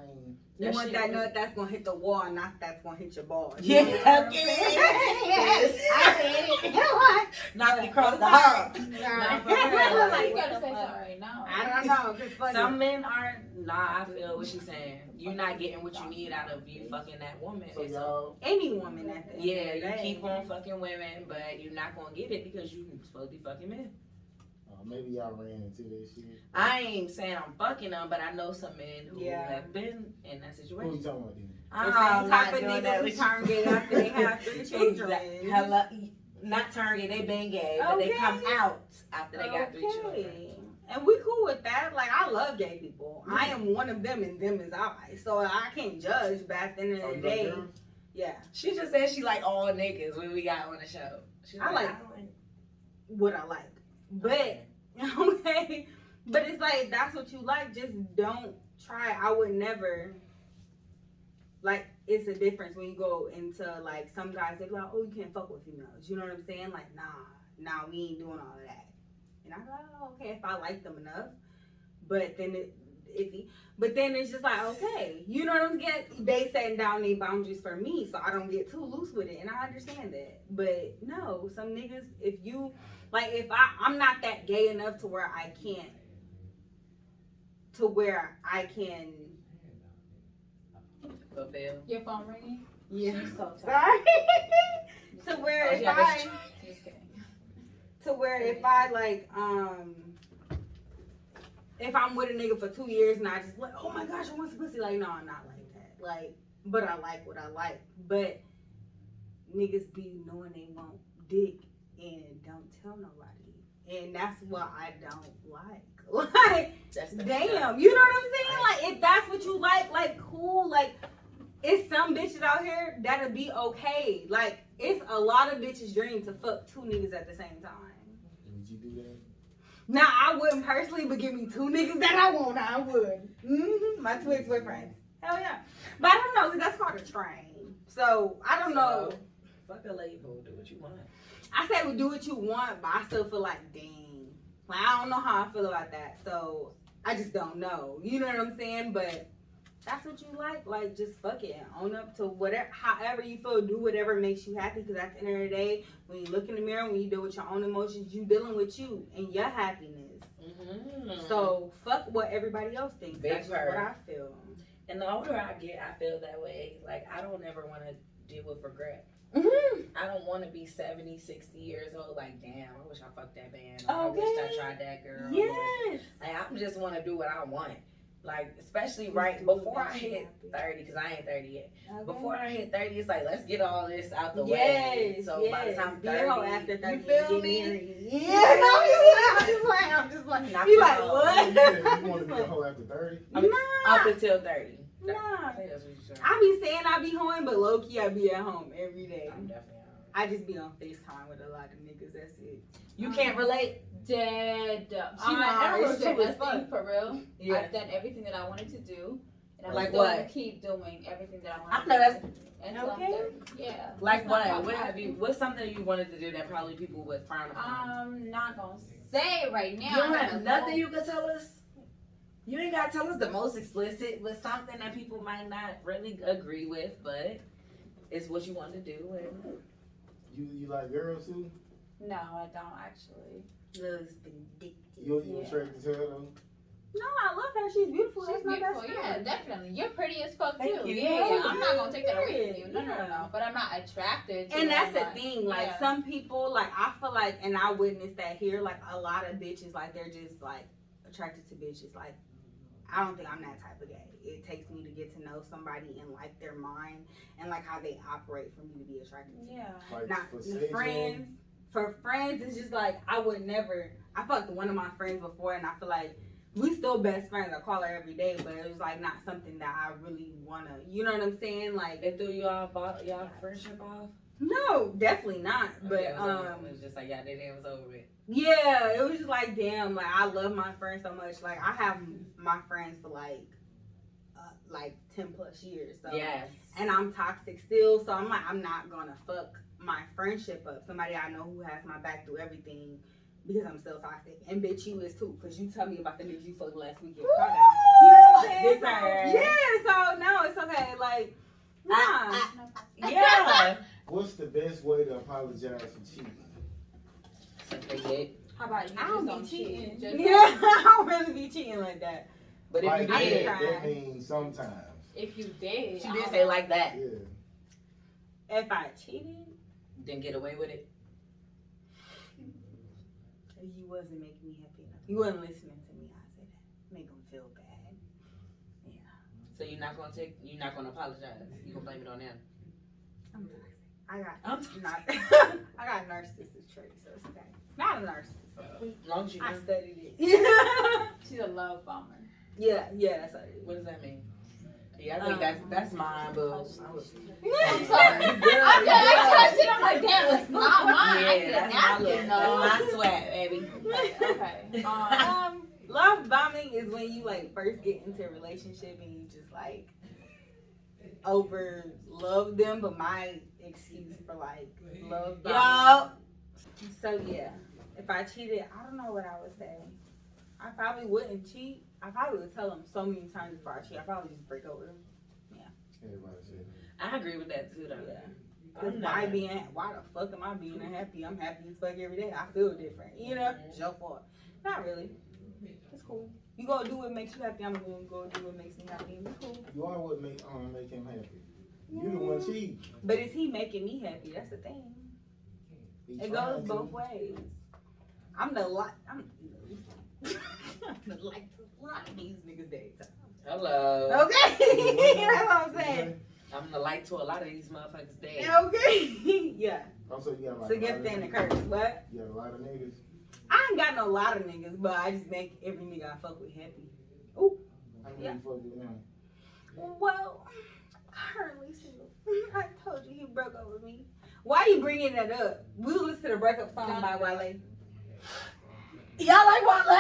ain't. You That want shit that is- nut that's gonna hit the wall, not that's gonna hit your balls. Yeah, You know what I'm okay. saying? Yes, I said it. Knock you across the hub. Nah, for real. Like, you gotta say something right now. I don't know, cause funny. Some men aren't. Nah, I feel what she's saying. You're not getting what you need out of you fucking that woman. So And y'all, Any woman at the end yeah, of the you day. keep on fucking women, but you're not gonna get it because you're supposed to be fucking men. maybe y'all ran into that shit. I ain't saying I'm fucking them, but I know some men who Yeah. have been in that Who you situation. talking about then? The I'm same not type of doing that niggas who with turn gay after they have 3 children. Exactly. Hello, not turn gay, they been gay, but they come Okay. out after they got 3 children. Okay. And we cool with that. Like, I love gay people. I am one of them and them is I. So I can't judge, but at the end Oh, of you the like day, girls? yeah. She just said she like all niggas when we got on the show. She's I like- What I like. But, okay. But it's like, if that's what you like, just don't try. I would never. Like, it's a difference when you go into, like, some guys, they be like, oh, you can't fuck with females. You know what I'm saying? Like, nah, we ain't doing all of that. And I go, oh, okay, if I like them enough. But then but then it's just like, okay, you know what I'm getting? They setting down their boundaries for me, so I don't get too loose with it, and I understand that. But no, some niggas, if I'm not that gay enough to where I can fulfill. Your phone ringing? yeah. She's so tired. Sorry. to where Oh, if yeah, I Just kidding. to where if I like if I'm with a nigga for 2 years and I just like, oh my gosh, I want some pussy, like, no, I'm not like that. Like, but I like what I like. But niggas be knowing they want dick and don't tell nobody. And that's what I don't like. Like, That's the damn, you know what I'm saying? Like, if that's what you like, cool. Like, it's some bitches out here that'll be okay. Like, it's a lot of bitches' dream to fuck 2 niggas at the same time. Would you do that? Now, I wouldn't personally, but give me 2 niggas that I want, I would. My 2 ex-boyfriends. Hell yeah. But I don't know, because that's called a train. So, I don't know. So, fuck a label, do what you want. I say we do what you want, but I still feel like, dang. Like, I don't know how I feel about that. So, I just don't know. You know what I'm saying? But that's what you like, just fuck it and own up to whatever, however you feel, do whatever makes you happy, because at the end of the day, when you look in the mirror, when you deal with your own emotions, you dealing with you and your happiness. Mm-hmm. So fuck what everybody else thinks. Big That's just what I feel. And the older I get, I feel that way. Like, I don't ever want to deal with regret. Mm-hmm. I don't want to be 70, 60 years old. Like, damn, I wish I fucked that man. I wish I Okay. tried that girl. Yes. Like, I just want to do what I want. Like, especially Just right do what before I makes you hit happy. 30, because I ain't 30 yet. Okay. Before I hit 30, it's like, let's get all this out the way. Yes, So by the time be a hoe 30, after 30, you feel get me? married. Yeah, no, I'm just like, Knock you it like, off. what? You said you want to be a hoe after 30? Up Nah. until 30. Nah. I think that's what you said. I be saying I be home, but low key I be at home every day. I'm definitely out. I just be on FaceTime with a lot of niggas. That's it. You can't relate. Dead. She know, I it's regret true as nothing fuck. for real. Yeah. I've done everything that I wanted to do, and I'm Like still what? gonna keep doing everything that I I want know to that's do. Until I'm Okay. 30. Yeah. like It's not what? about What my- have you? What's something you wanted to do that probably people would frown upon? I'm not gonna say it right now. You don't I have nothing you can tell us. You ain't gotta tell us the most explicit, but something that people might not really agree with, but it's what you want to do. And You like girls too? No, I don't actually. You Yeah. attracted to her though? No, I love her. She's beautiful. She's That's my beautiful, best yeah, friend. definitely. You're pretty as fuck Thank too. you. Yeah, Yeah, I'm not gonna take that away from yeah, you. No. yeah. But I'm not attracted to And that's the them, thing, like yeah. some people, like I feel like, and I witnessed that here, like a lot of bitches, like they're just like attracted to bitches. Like I don't think I'm that type of gay. It takes me to get to know somebody and like their mind and like how they operate for me to be attracted to. Yeah. Like Not for sex, friends. For friends, it's just like I would never. I fucked one of my friends before, and I feel like we still best friends. I call her every day, but it was like not something that I really wanna. You know what I'm saying? Like they threw you off, y'all friendship off. no, definitely not. But Okay, it was just like y'all did it was over with. yeah, it was just like damn. Like I love my friends so much. Like I have my friends for like 10 plus years. So Yes. and I'm toxic still, so I'm like I'm not gonna fuck my friendship up. Somebody I know who has my back through everything because I'm still toxic. And bitch, you is too, because you tell me about the niggas you fucked last weekend. Calm down. You know what I'm saying? This So, her. yeah, so no, it's okay. Like, nah. Yeah. What's the best way to apologize for cheating? Forget. How about you I just don't don't be cheat? cheating. Just Yeah, I don't really be cheating like that. But if Like you that, did, I that means sometimes. if you did. she did say like that, Yeah. If I cheated, then get away with it. you wasn't making me happy enough. You wasn't listening to me. I say that. Make them feel bad. Yeah. So you're not gonna apologize. You gonna blame it on them. I'm toxic. I got I'm not. I got narcissistic traits, so it's okay. Not a narcissist. As long as you I know. studied it. She's a love bomber. yeah, that's what it is. What does that mean? Yeah, I think that's mine, but I was. I'm sorry. Girl, I touched it. I'm like, damn, it's not mine. I Yeah, did that's not my get look. no. That's my sweat, baby. Okay. Love bombing is when you like first get into a relationship and you just like over love them, but my excuse for like love bombing. Yo. So yeah, if I cheated, I don't know what I would say. I probably wouldn't cheat. I probably would tell them so many times before I cheat. I probably just break up with them. Everybody said I agree with that too, though. Yeah. I'm Cause not. why the fuck am I being unhappy? I'm happy as fuck every day. I feel different. You know? It's your fault. Not really. It's cool. You gonna do what makes you happy. I'm gonna go do what makes me happy. It's cool. you are what make him happy. You the one cheating. But is he making me happy? That's the thing. He It trying goes to. both ways. I'm the light. I'm the light to a lot of these niggas daytime. Hello. Okay, that's what I'm saying. I'm the light to a lot of these motherfuckers dead. Okay, yeah. Also, you got like It's a gift and a curse. What? You got a lot of niggas. I ain't got no lot of niggas, but I just make every nigga I fuck with happy. Ooh. How many Yeah. you fuck with now? Well, currently single. I told you he broke up with me. Why you bringing that up? We listen to the breakup song by Wale. Y'all like Wale?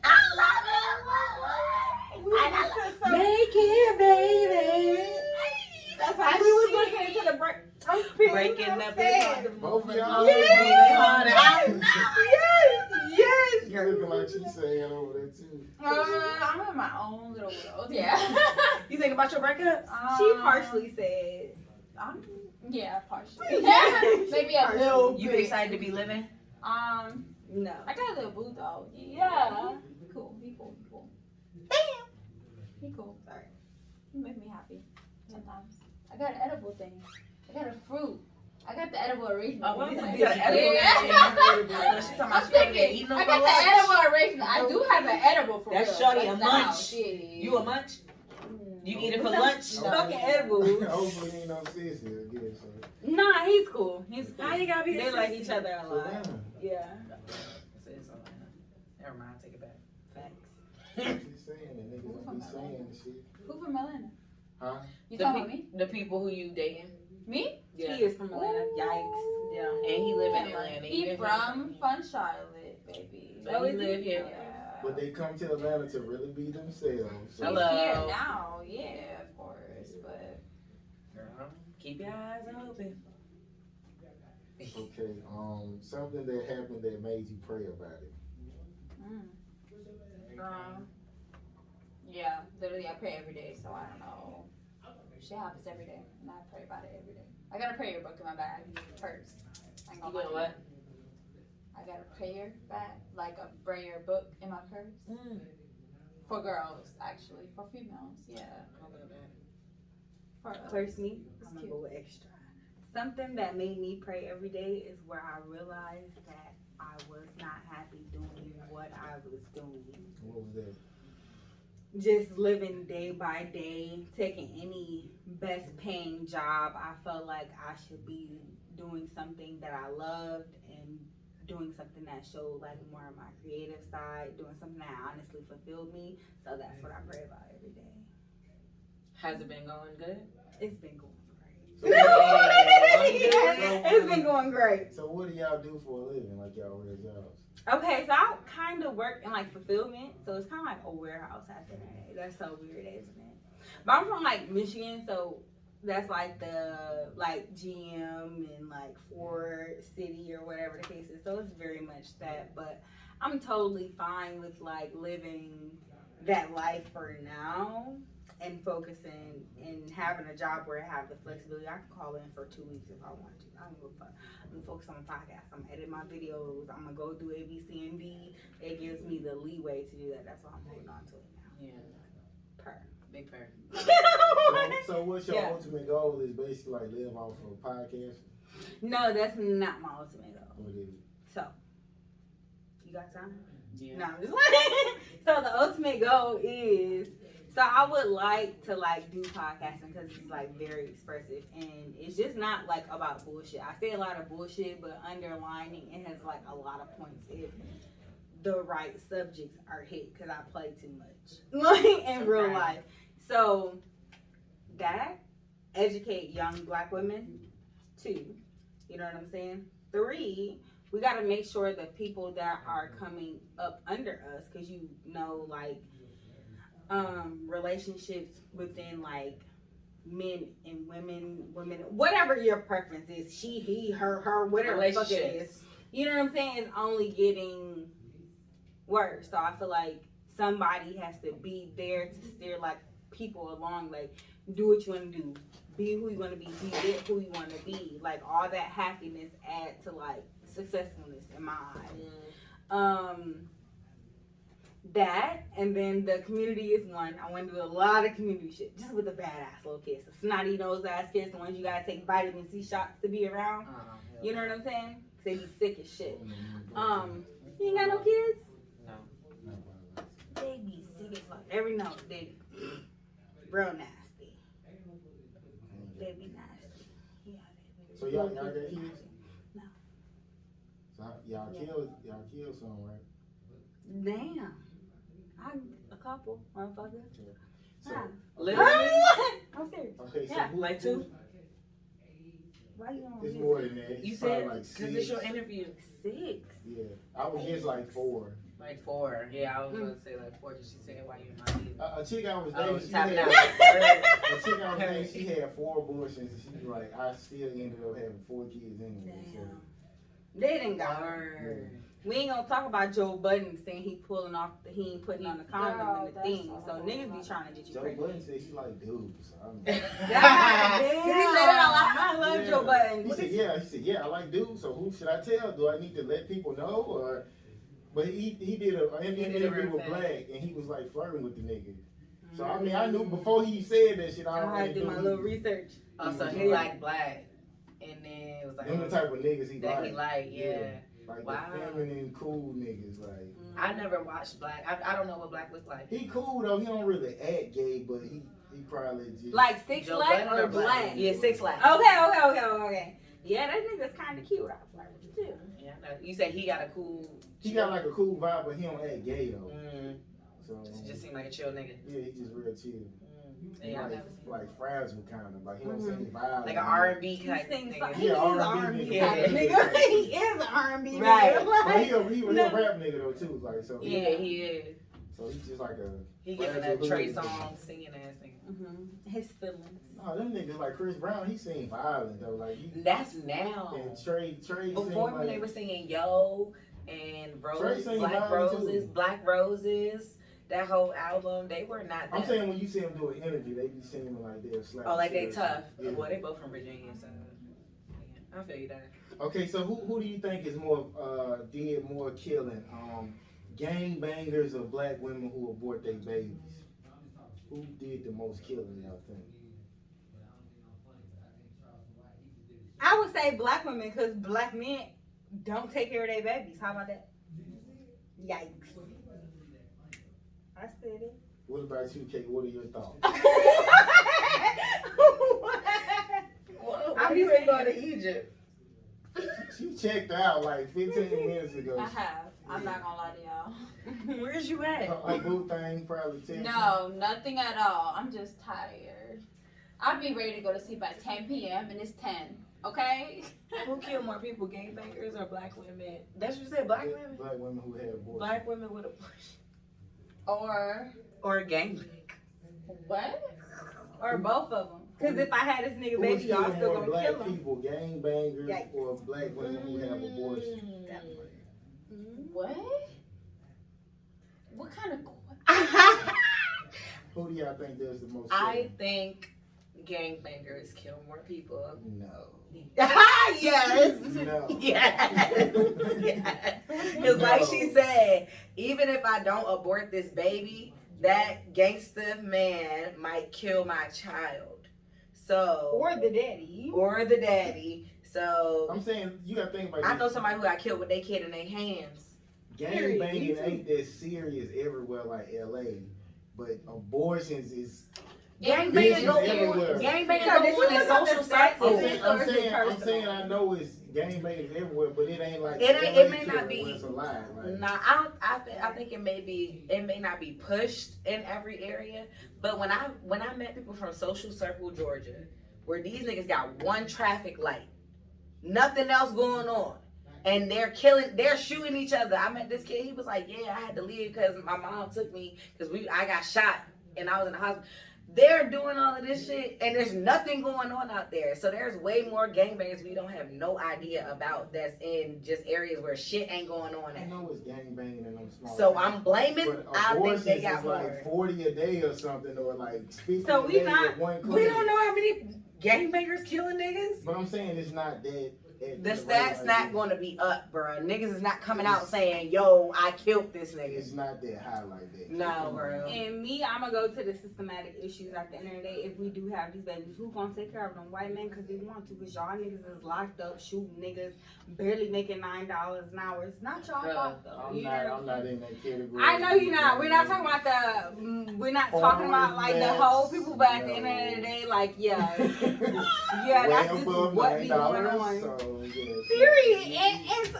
I love it. We listen to some- Make it, baby. That's why we was listening to the break. I'm Breaking up is hard to Both of move. y'all. Yes, yes, yes. You looking like she's saying over there too. I'm in my own little world. Yeah. You think about your breakups? She partially said. Yeah, partially. Yeah. Maybe a little. You bit. excited to be living? No. I got a little boo though. Yeah. He cool. He cool. He cool. Damn. He cool. Sorry. He make me happy sometimes. I got an edible thing. I got a fruit. I got the edible arrangement. Oh, what This was is that? good. Yeah. She's talking I'm about she over there thinking, eating them I for got the lunch. edible arrangement. I do have an edible for That's real. shorty a the munch. house. Yeah. You a munch? You eat it for No. lunch? No. Fucking edibles. Hopefully, he ain't no sis here again. So. Nah, he's cool. He's cool. How you gotta be They a like sissy? each other a lot. Savannah. Yeah. Never mind, take it back. Facts. She's saying that niggas don't be saying the shit. Who from Atlanta? Huh? You talking about me? The people who you dating? Me? Yeah. He is from Atlanta. Ooh. Yikes. Yeah. And he live in Atlanta. He been from here. Fun Charlotte, baby. But he live here. Yeah. But they come to Atlanta to really be themselves. So Hello. He's here now, yeah, of course, but Girl, keep your eyes open. Okay, something that happened that made you pray about it. yeah, literally I pray every day, so I don't know. Shit happens every day, and I pray about it every day. I got a prayer book in my bag first. I ain't You gonna got lie. what? I got a prayer bag, like a prayer book in my purse. Mm. For girls, actually. For females, yeah. I love that. For us. First me, It's I'm gonna cute. go with extra. Something that made me pray every day is where I realized that I was not happy doing what I was doing. What was that? Just living day by day, taking any best paying job. I felt like I should be doing something that I loved and doing something that showed like more of my creative side, doing something that honestly fulfilled me. So that's what I pray about every day. Has it been going good? It's been going So, great. It's been going great. so what do y'all do for a living? Like y'all wear jobs? Okay, so I kind of work in like fulfillment, so it's kind of like a warehouse at the end of the day. That's so weird, isn't it? But I'm from like Michigan, so that's like the like GM and like Ford City or whatever the case is. So it's very much that, but I'm totally fine with like living that life for now and focusing and having a job where I have the flexibility. I can call in for 2 weeks if I want to. I don't give a fuck. I'm gonna focus on my podcast. I'm gonna edit my videos. I'm gonna go do A, B, C, and D. It gives me the leeway to do that. That's why I'm holding on to it now. Yeah. Per. Big purr. So what's your Yeah. ultimate goal? Is basically like live off of a podcast? No, that's not my ultimate goal. What is it? So, you got time? Yeah. No, I'm just like. So the ultimate goal is, so I would like to like do podcasting because it's like very expressive and it's just not like about bullshit. I say a lot of bullshit, but underlining it has like a lot of points if the right subjects are hit because I play too much like in real Okay. life. So that educate young black women. 2, you know what I'm saying? 3, we got to make sure the people that are coming up under us, because you know, like relationships within like men and women, whatever your preference is, she, he, her, whatever the fuck it is. Relationships. You know what I'm saying? It's only getting worse. So I feel like somebody has to be there to steer like people along, like do what you want to do, be who you want to be it who you want to be. Like all that happiness add to like successfulness in my eyes. That and then the community is one. I want to do a lot of community shit just with the badass little kids, the snotty nose ass kids, the ones you gotta take vitamin C shots to be around. You know what I'm saying? 'Cause they be sick as shit. You ain't got no kids? No. They be sick as fuck. Every note they real nasty. They be nasty. Yeah, they be. So y'all got kids? No. So y'all kill some, right? Damn. A couple, motherfucker. So, Literally. I'm serious. okay, so Yeah, who, like 2? Why you on It's this? more than that. You It's probably said like because it's 6. your interview. 6. Yeah, I was just like 4. Like 4. Yeah, I was gonna say like 4 because she said why you in my league. A chick I was Oh, dating, she tapping had, out. a chick I was dating, she had 4 abortions, and she was like, I still ended up having 4 kids anyway. So. Damn. They didn't got her. Word. We ain't gonna talk about Joe Budden saying he ain't putting on the condom Girl, and the that's thing. a So whole niggas be lot. trying to get you Joe pregnant. Budden said she like dudes. God damn. Did he say that out loud? I love Joe Budden. He said, yeah, I like dudes. So who should I tell? Do I need to let people know or? But he did an interview with Black, and he was like flirting with the nigga. So I mean, I knew before he said that shit. I I already did my knew little research. Oh, so he like black, and then it was like them the type of niggas he that like. he like, yeah. Like Wow. the feminine, cool niggas. Like I never watched Black. I don't know what Black looks like. he cool though. He don't really act gay, but he probably just Like 6 Joe Black Budden or Black? Yeah, 6 Black. Okay. Yeah, that nigga's kind of cute. I flirt with too. Yeah, no, you said he got a cool. he got like a cool vibe, but he don't act gay though. Mm, So just seemed like a chill nigga. yeah, he just real chill. Yeah, I've never seen like fragile kind of, like he don't sing violent. like an R&B He type sings nigga. he is R&B R&B nigga. type of Yeah. nigga. He is an R&B Right. nigga. But Like, he a no. rap nigga though too, like so. Yeah, he is. So he's just like a. He giving fragile that Trey hood nigga. song singing ass nigga. His feelings. No, them niggas like Chris Brown, he sing violent though, like he. That's now. And Trey Before sing when they like, were singing Yo and Trey Rose, sing Black violent, Roses, too. Black Roses, that whole album, they were not that. I'm saying when you see them do an interview, they be singing like they're slap. Oh, like they shit. tough. Yeah. Well, they both from Virginia, so yeah, I feel you that. Okay, so who do you think is more did more killing? Gangbangers or black women who abort their babies? Who did the most killing, y'all think? I would say black women because black men don't take care of their babies. How about that? Yikes. I said it. What about you, Kate? What are your thoughts? Why you ain't going to Egypt? She checked out like 15 minutes ago. I have. I'm not gonna lie to y'all. Where's you at? Her boo thing probably texted. No, nothing at all. I'm just tired. I'll be ready to go to sleep at 10 p.m. and it's 10. Okay? Who killed more people, gangbangers or black women? That's what you said, black women? Black women who had abortions. Black women with abortion. Or gangbangers. what? Or both of them. Because if I had this nigga Who baby, y'all killing still more gonna black kill him. people, gangbangers Yikes. or black women who have abortions? What? What kind of Who do y'all think does the most? I think gangbangers kill more people. No. Yes. No. Yes. Yes. Because like she said, even if I don't abort this baby, that gangster man might kill my child. So Or the daddy. or the daddy. So I'm saying you gotta think about I this. know somebody who got killed with their kid in their hands. Period. Me Gangbanging too. ain't that serious everywhere like LA, but abortions is. Gangbangers go everywhere. on. Gangbangers So did go you on in look up social the stats? circles. I'm saying I know it's gangbangers everywhere, but it ain't like It may LA not killing be- where it's a lie. Like, Nah, I think it may not be pushed in every area, but when I met people from Social Circle, Georgia, where these niggas got one traffic light, nothing else going on, and they're shooting each other. I met this kid, he was like, yeah, I had to leave because my mom took me because I got shot and I was in the hospital. They're doing all of this shit, and there's nothing going on out there. So there's way more gangbangers we don't have no idea about that's in just areas where shit ain't going on I at. know it's gangbanging in them small So towns, I'm blaming. but I think abortions they got is more. like 40 a day or something, or like 50 So a we day not- with one We clinic. don't know how many gangbangers killing niggas. But I'm saying it's not that. The stats not going to be up, bruh. Niggas is not coming out saying, "Yo, I killed this nigga." It's not that high like that. No, bro. And me, I'm gonna go to the systematic issues at the end of the day. If we do have these babies, who gonna take care of them? White men, because they want to. Because y'all niggas is locked up, shooting niggas, barely making $9 an hour. It's not y'all Bruh, fault though. I'm You not. know? I'm not in that category. I know you're not. We're not talking about we're not talking about like the whole people, but at the end of the day, like yeah, yeah, that's just what be going on. So, yes. Period.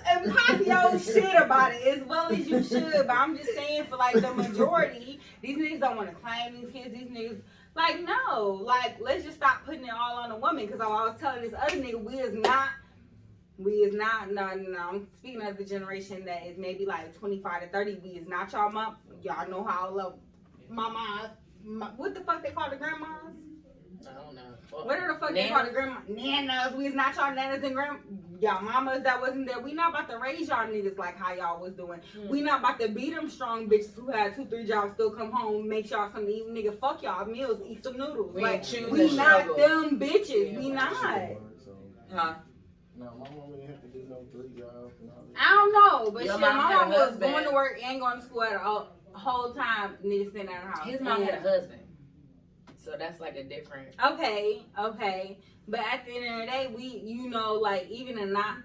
And pop your shit about it as well as you should. But I'm just saying, for like the majority, these niggas don't want to claim these kids. These niggas, like, no, like, let's just stop putting it all on the woman. Because I was telling this other nigga, we is not. No. I'm speaking of the generation that is maybe like 25 to 30. We is not y'all mom. Y'all know how I love my mom. What the fuck they call the grandmas? I don't know. Whatever the fuck they call the grandma, nanas. We is not y'all nanas and y'all mamas that wasn't there. We not about to raise y'all niggas like how y'all was doing. We not about to beat them strong bitches who had 2-3 jobs, still come home, make y'all something to eat. Nigga, fuck y'all meals, eat some noodles. We Like, ain't choose we to not struggle. them bitches. Yeah, We we not. Huh? No, my mama didn't have to do no 3 jobs and all that. I don't know, but Your shit, mom my had a mom was husband. going to work and going to school at the whole time. Niggas sitting at her house. His mom And- had a husband, so that's like a different. Okay. But at the end of the day, we, you know, like, even in not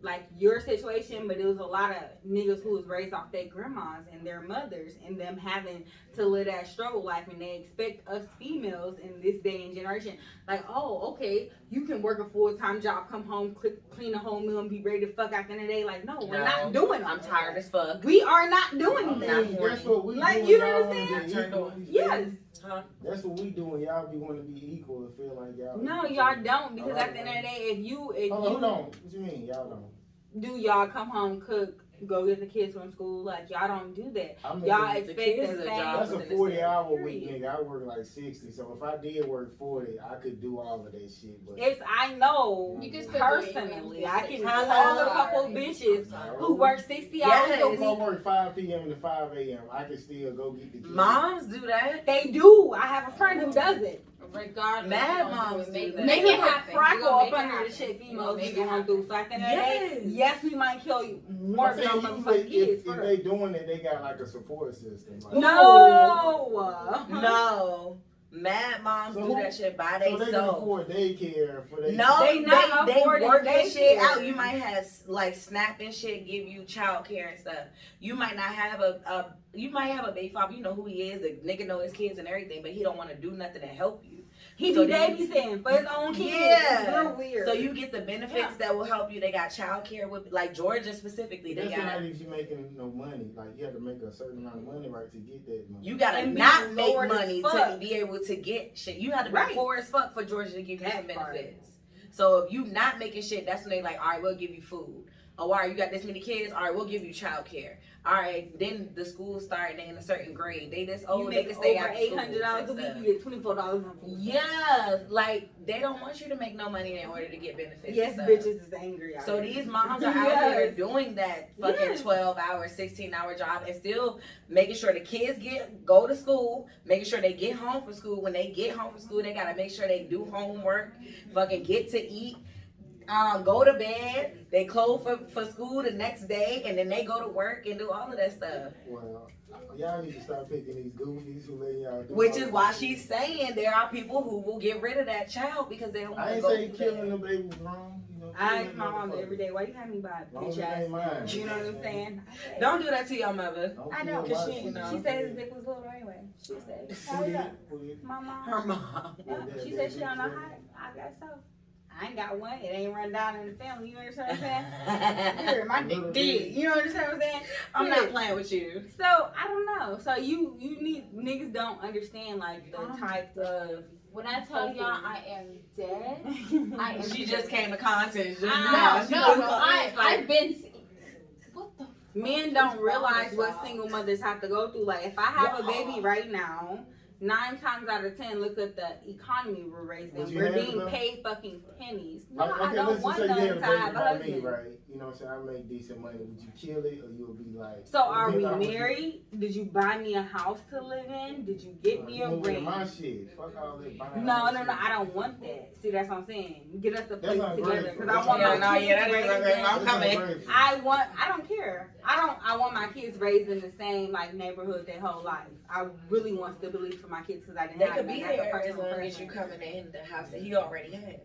like your situation, but it was a lot of niggas who was raised off their grandmas and their mothers and them having to live that struggle life, and they expect us females in this day and generation, like, oh, okay, you can work a full-time job, come home, clean a whole meal, and be ready to fuck out the end of the day. Like, no, we're not doing all I'm that. tired as fuck. We are not doing that. That's what we Like, doing. you know Y'all what I'm wanna be saying? equal. Yes. Huh? That's what we doing. Y'all be want to be equal and feel like y'all. No, equal. y'all don't, because Alright, at the end of the day, if you Hold on. What you mean? Y'all don't. do y'all come home, cook, go get the kids from school, like, y'all don't do that. I mean, Y'all the expect kids the is a same. job. that's a within the 40-hour same week, period. nigga. I work like 60. So if I did work 40, I could do all of that shit. But It's, I know, You can still personally, I can Hello. call a couple bitches who work 60 hours a Yes. if I week. work 5 p.m. to 5 a.m., I can still go get the kids. Moms do that. They do. I have a friend who does it. Regardless, Mad you don't moms do do it. that. Make Niggas it will happen. crackle You gonna up make it under the happen. shit You females gonna be make it going happen. through. So at the end of the day, Yes. yes, we might kill you more I'm than our saying motherfucking usually kids. if they doing it, they got like a support system. Like, No. No. Mad moms So do that shit by so they can themselves. afford daycare for their No, They not they affording work that shit daycare. out. You might have like SNAP and shit, give you child care and stuff. You might not have you might have a baby father. You know who he is. The nigga know his kids and everything, but he don't want to do nothing to help you. He So be then- babysitting for his own kids. Yeah. It's real weird. So you get the benefits Yeah. that will help you. They got child care with, like Georgia specifically. They That's got. not if you making no money. Like you have to make a certain amount of money, right, to get that money. You gotta And be not make poor as money to fuck. be able to get shit. You have to be Right. poor as fuck for Georgia to give you That some part. benefits. So if you not making shit, that's when they like, all right, we'll give you food. Oh, all right, you got this many kids. All right, we'll give you child care. All right, then the school start. They in a certain grade. They this you old. They make can stay over after $800 a school week. and You stuff. get $24 on food. Yeah, like they don't want you to make no money in order to get benefits. Yes, and stuff. bitches is angry. out So here. these moms are out here Yes. doing that fucking Yes. 12-hour, 16-hour job and still making sure the kids go to school, making sure they get home from school. When they get home from school, they gotta make sure they do homework, fucking get to eat, go to bed, they clothe for school the next day, and then they go to work and do all of that stuff. Well, y'all need to start picking these goofies who let y'all do Which all is that why shit. she's saying there are people who will get rid of that child because they don't want I to ain't go say through killing that. the baby was wrong. You know, I killing ask my mom motherfuckers. every day, why you have me by a Long as bitch it ass? ain't mine. You know what I'm saying? Don't do that to your mother. I know, kill cause my she shit. said his dick was little anyway. She said, Who "Hold did? up, Who did? my mom." Her mom. Yeah, she said she don't know how. I guess so. I ain't got one. It ain't run down in the family. You understand what I'm saying? Here, my dick big. You know what I'm saying? I'm Here. not playing with you. So I don't know. So you need niggas don't understand like the type of. When I tell y'all I am dead, I am. She just came to content. Just Ah, now. No, I've been. What the? Men don't realize what single mothers have to go through. Like if I have a baby right now, 9 times out of 10, look at the economy we're raised Would in. you We're have being enough? paid fucking pennies. No, Like, I okay, don't let's just want say you none had a to baby have a by me, husband. right? You know what I'm saying? I make decent money. Would you kill it or you would be like? So are we then I would- married? Did you buy me a house to live in? Did you get me a You moving ring? my shit. Fuck all that buying No, shit. I don't want that. See, that's what I'm saying. Get us a place not together grateful. because I That's want not my grateful. kids Yeah, that is raised not grateful. in- I'm coming. I don't care. I want my kids raised in the same like neighborhood their whole life. I really want stability for my kids because I didn't They have could none. be That's a there as personal long as you preference. coming in the house that he already has.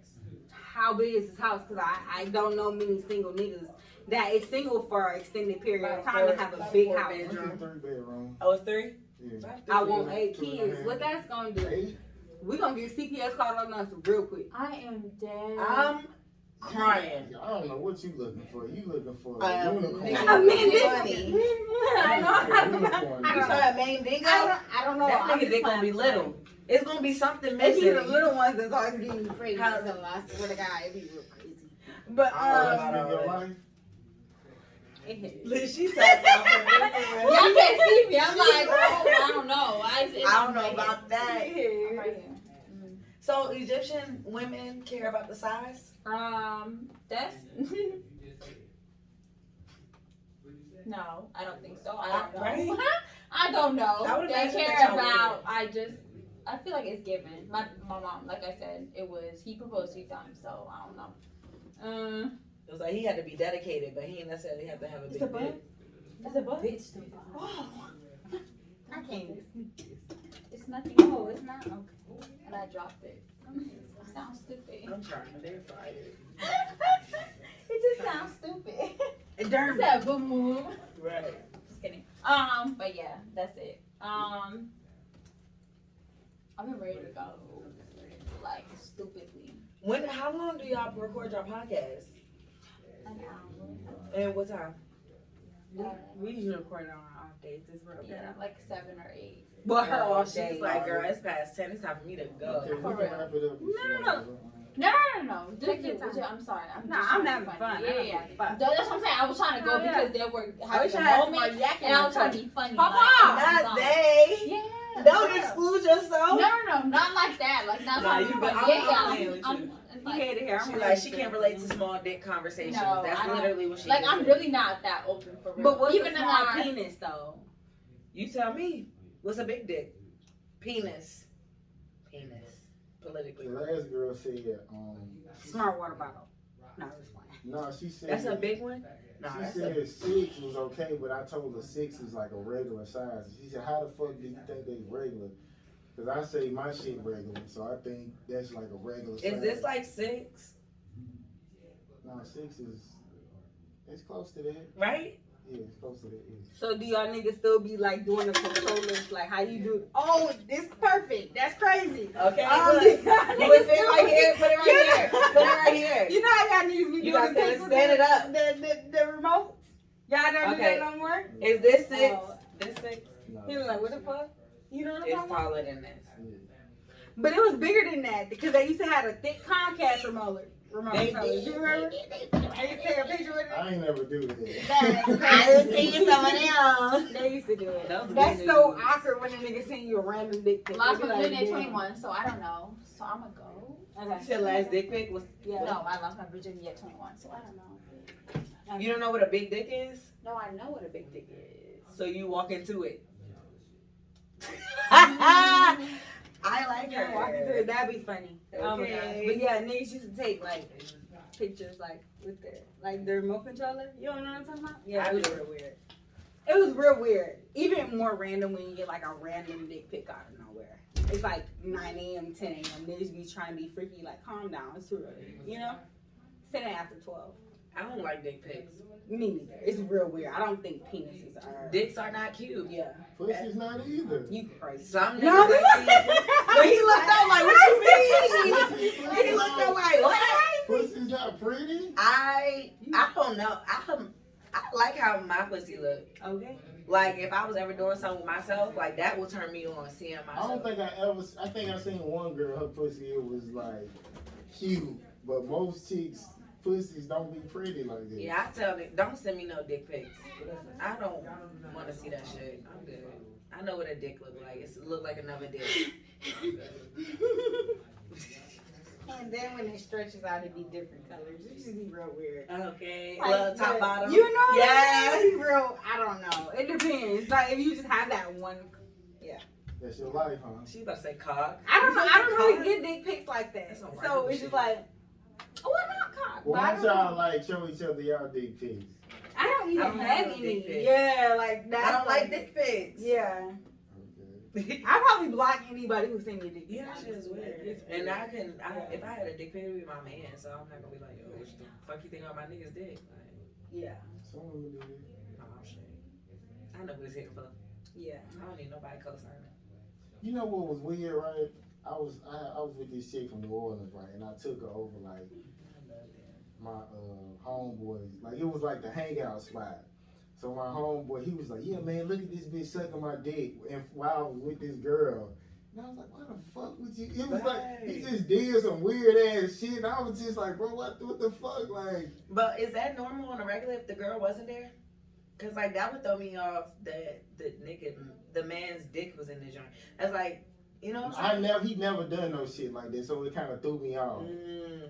How big is his house? Because I don't know many single niggas that is single for an extended period of time to have a big house. What's your 3-bedroom? Oh, it's 3? Yeah. I want 8 2 and a kids. half. What that's gonna do? 8? We gonna get CPS called on us real quick. I am dead. I'm crying. I don't know what you looking for. You looking for A a unicorn. nigga. I mean, Money. I Unicorn. You saw a main dingo? I don't know. That I'm nigga just dick gonna be playing. little. It's gonna be something It's missing. the little ones that's always getting me crazy. How- So I swear to God, it be real crazy. But That's in your life? Look, she talking about Y'all can't see me. I'm like, oh, I don't know. I don't know about that. I'm right here. So Egyptian women care about the size? That's no, I don't think so. I don't know. Right? I don't know. I would They imagine care that y'all about. I feel like it's given. My mom, like I said, he proposed 3 times, so I don't know. It was like he had to be dedicated, but he didn't necessarily have to have a big It's a bud? dick. It's a butt. Oh, I can't even sneak this. It's nothing. Oh, it's not okay. And I dropped it. Sounds stupid. I'm trying. They're fired. It just sounds stupid. derm. That boom boom. Right. Just kidding. But yeah, that's it. I've been ready to go. Like stupidly. How long do y'all record your podcast? An hour. And what time? We usually record it on our off days. It's real Yeah, bad. like 7 or 8. Well, her Oh, off she's days. like, girl, it's past 10. It's time for me to go. Okay, we For can real. wrap it up. No. Take your time. I'm sorry. I'm Nah, just I'm trying to having be fun. funny. I'm Yeah, having fun. That's what I'm saying. I was trying to go Oh, yeah. because they were I wish I having had a some more moment, yak in and I my was trying to cup. be funny. Papa, like, Not they. Yeah. Don't exclude yourself. No, not like that. Like not Nah, trying you to be good. funny. I'm playing with you. You like, hate it here. She like she can't relate to small dick conversations. No, That's I don't. literally what she like is. I'm really not that open for real. But what's even a in small our penis though? You tell me. What's a big dick? Penis. Politically. The last girl said, Smart water bottle. No, it's fine. no, she said. That's a big one? No, She that's said a 6 was okay, but I told her 6 is like a regular size. She said, how the fuck do you think they regular? Because I say my shit regular, so I think that's like a regular size. Is this like 6? No, 6 is, it's close to that. Right? Yeah, it's close to that. Yeah. So do y'all niggas still be like doing the controllers like how you do? Oh, this is perfect. That's crazy. Okay. Do Look. y'all You would niggas fit still right be- here. Put it right here. Put it right here. You know how y'all niggas be You doing gotta the stand- things with stand it up. the remotes? Y'all don't Okay. do that no more? Is this 6? Oh. This 6? No, He was like, what the fuck? You know what I'm It's talking about? taller than this. yeah. But it was bigger than that because they used to have a thick Comcast remote. They controllers. You remember? They used to take a picture with it. I ain't never do that. They used to do it. That was That's good so news. awkward when a nigga send you a random dick pic. lost They be my like, virginity at damn. 21, so I don't know. So I'm gonna go. Okay. Your last dick pic was. Yeah. No, I lost my virginity at 21, so I don't know. You don't know what a big dick is? No, I know what a big dick is. So you walk into it. I like Yeah, walk into her. it. That'd be funny. Oh my gosh. Okay. But yeah, niggas used to take like pictures like with the remote controller. You don't know what I'm talking about? Yeah, I it was do. real weird. It was real weird. Even more random when you get like a random dick pic out of nowhere. It's like 9 a.m., 10 a.m. Niggas be trying to be freaky, like calm down. It's too early. You know? Send it after 12. I don't like dick pics. Me neither. It's real weird. I don't think penises are. Dicks are not cute. Yeah. Pussy's not either. You crazy. Some No, niggas I see. When he looked up like, what you mean? He looked up like, what? Pussy's not pretty? I don't know. I like how my pussy look. Okay. Like if I was ever doing something with myself, like that would turn me on seeing I don't myself. think I think I seen one girl, her pussy, it was like cute. But most chicks, pussies don't be pretty like that. Yeah, I tell them, don't send me no dick pics. I don't want to see that shit. I'm good. I know what a dick look like. It look like another dick. And then when it stretches out, it'd be different colors. It just be real weird. Okay. Like, Well, top but bottom. You know, Yeah. it'd be real. I don't know. It depends. Like if you just have that one. That's your life, huh? She's about to say cock. I don't know. I don't Cock? really get dick pics like that. That's some So random it's shit. just like, oh, why not cock? Well, But I once don't y'all know. like show each other y'all dick pics. I don't even I don't have have any. dick pics. Yeah, like that. I don't like dick pics. Yeah. Okay. I probably block anybody who send me dick pics. Yeah, that shit is weird. And if I had a dick pic, it would be my man, so I'm not gonna be like, yo, what the fuck you think on my nigga's dick? Like, Yeah. Some women do that. no, I'm straight. I know what it's hitting for. Yeah. I don't need nobody co-signing. You know what was weird, right? I was with this chick from New Orleans, right? And I took her over like my homeboys. Like it was like the hangout spot. So my homeboy, he was like, yeah, man, look at this bitch sucking my dick. And while I was with this girl. And I was like, why the fuck would you? It was like, he just did some weird ass shit. And I was just like, bro, what the fuck? Like, But is that normal on a regular if the girl wasn't there? Cause like that would throw me off that the man's dick was in the joint. That's like, you know what I'm saying? he never done no shit like that. So it kind of threw me off. Mm.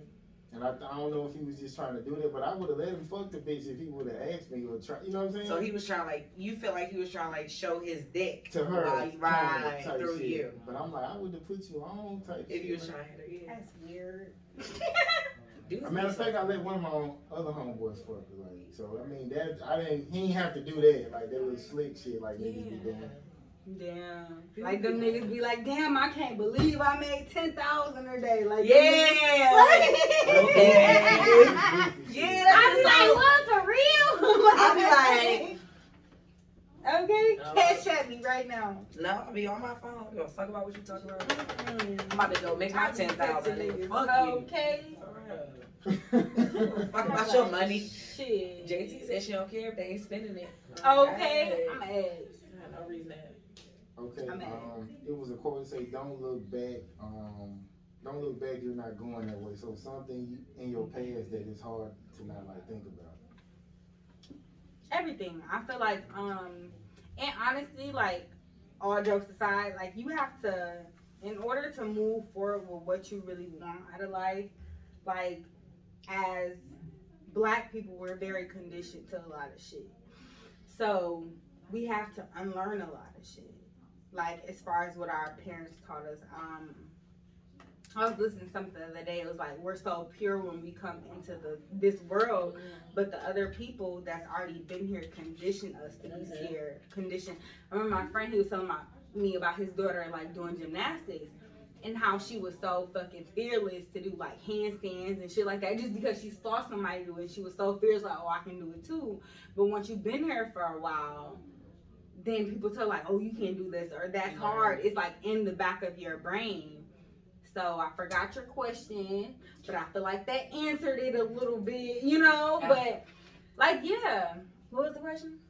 And I don't know if he was just trying to do that, but I would have let him fuck the bitch if he would have asked me or try. You know what I'm saying? So he was trying like, you feel like he was trying like show his dick to her, while you ride type through shit. you. But I'm like, I would have put you on type If shit. you was trying to hit her, yeah. That's weird. Dudes I mean, I be so- think I let one of my other homeboys fuck her, like, so I mean that he didn't have to do that, like that little slick shit like niggas be doing. Damn. Like them niggas be like, damn, I can't believe I made 10,000 a day. Like Yeah. Yeah, I be like, what, for real? I be like, okay, cash at me right now. no, I'll be on my phone. I don't give a fuck about what you talking about. I'm about to go make my 10,000. Nigga. Fuck you. Okay. Fuck about your money. Shit. JT said she don't care if they ain't spending it. Okay. I'm ass. No reason that. Okay, I'm at. it was a quote that say, "Don't look back. Don't look back. You're not going that way." So something in your past that is hard to not like think about. Everything. I feel like, and honestly, like, all jokes aside, like, you have to, in order to move forward with what you really want out of life, like, as Black people, we're very conditioned to a lot of shit. So we have to unlearn a lot of shit. Like, as far as what our parents taught us. I was listening to something the other day. It was like, we're so pure when we come into this world, but the other people that's already been here condition us to be scared. Condition. I remember my friend, he was telling me about his daughter, like, doing gymnastics, and how she was so fucking fearless to do, like, handstands and shit like that, just because she saw somebody do it. She was so fearless, like, oh, I can do it too. But once you've been here for a while, then people tell, like, oh, you can't do this, or that's hard. It's, like, in the back of your brain. So I forgot your question, but I feel like that answered it a little bit, you know? But, like, yeah. What was the question?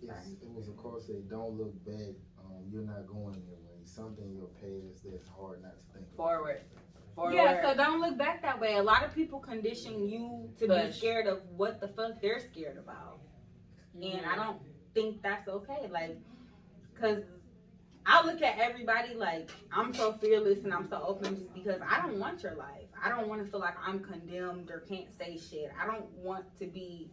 It was a quote that said, "Don't look back. You're not going that way. Something in your past that's hard not to think about." Forward. Yeah, so don't look back that way. A lot of people condition you to be scared of what the fuck they're scared about. And I don't think that's okay. Like, because I look at everybody like, I'm so fearless and I'm so open just because I don't want your life. I don't want to feel like I'm condemned or can't say shit. I don't want to be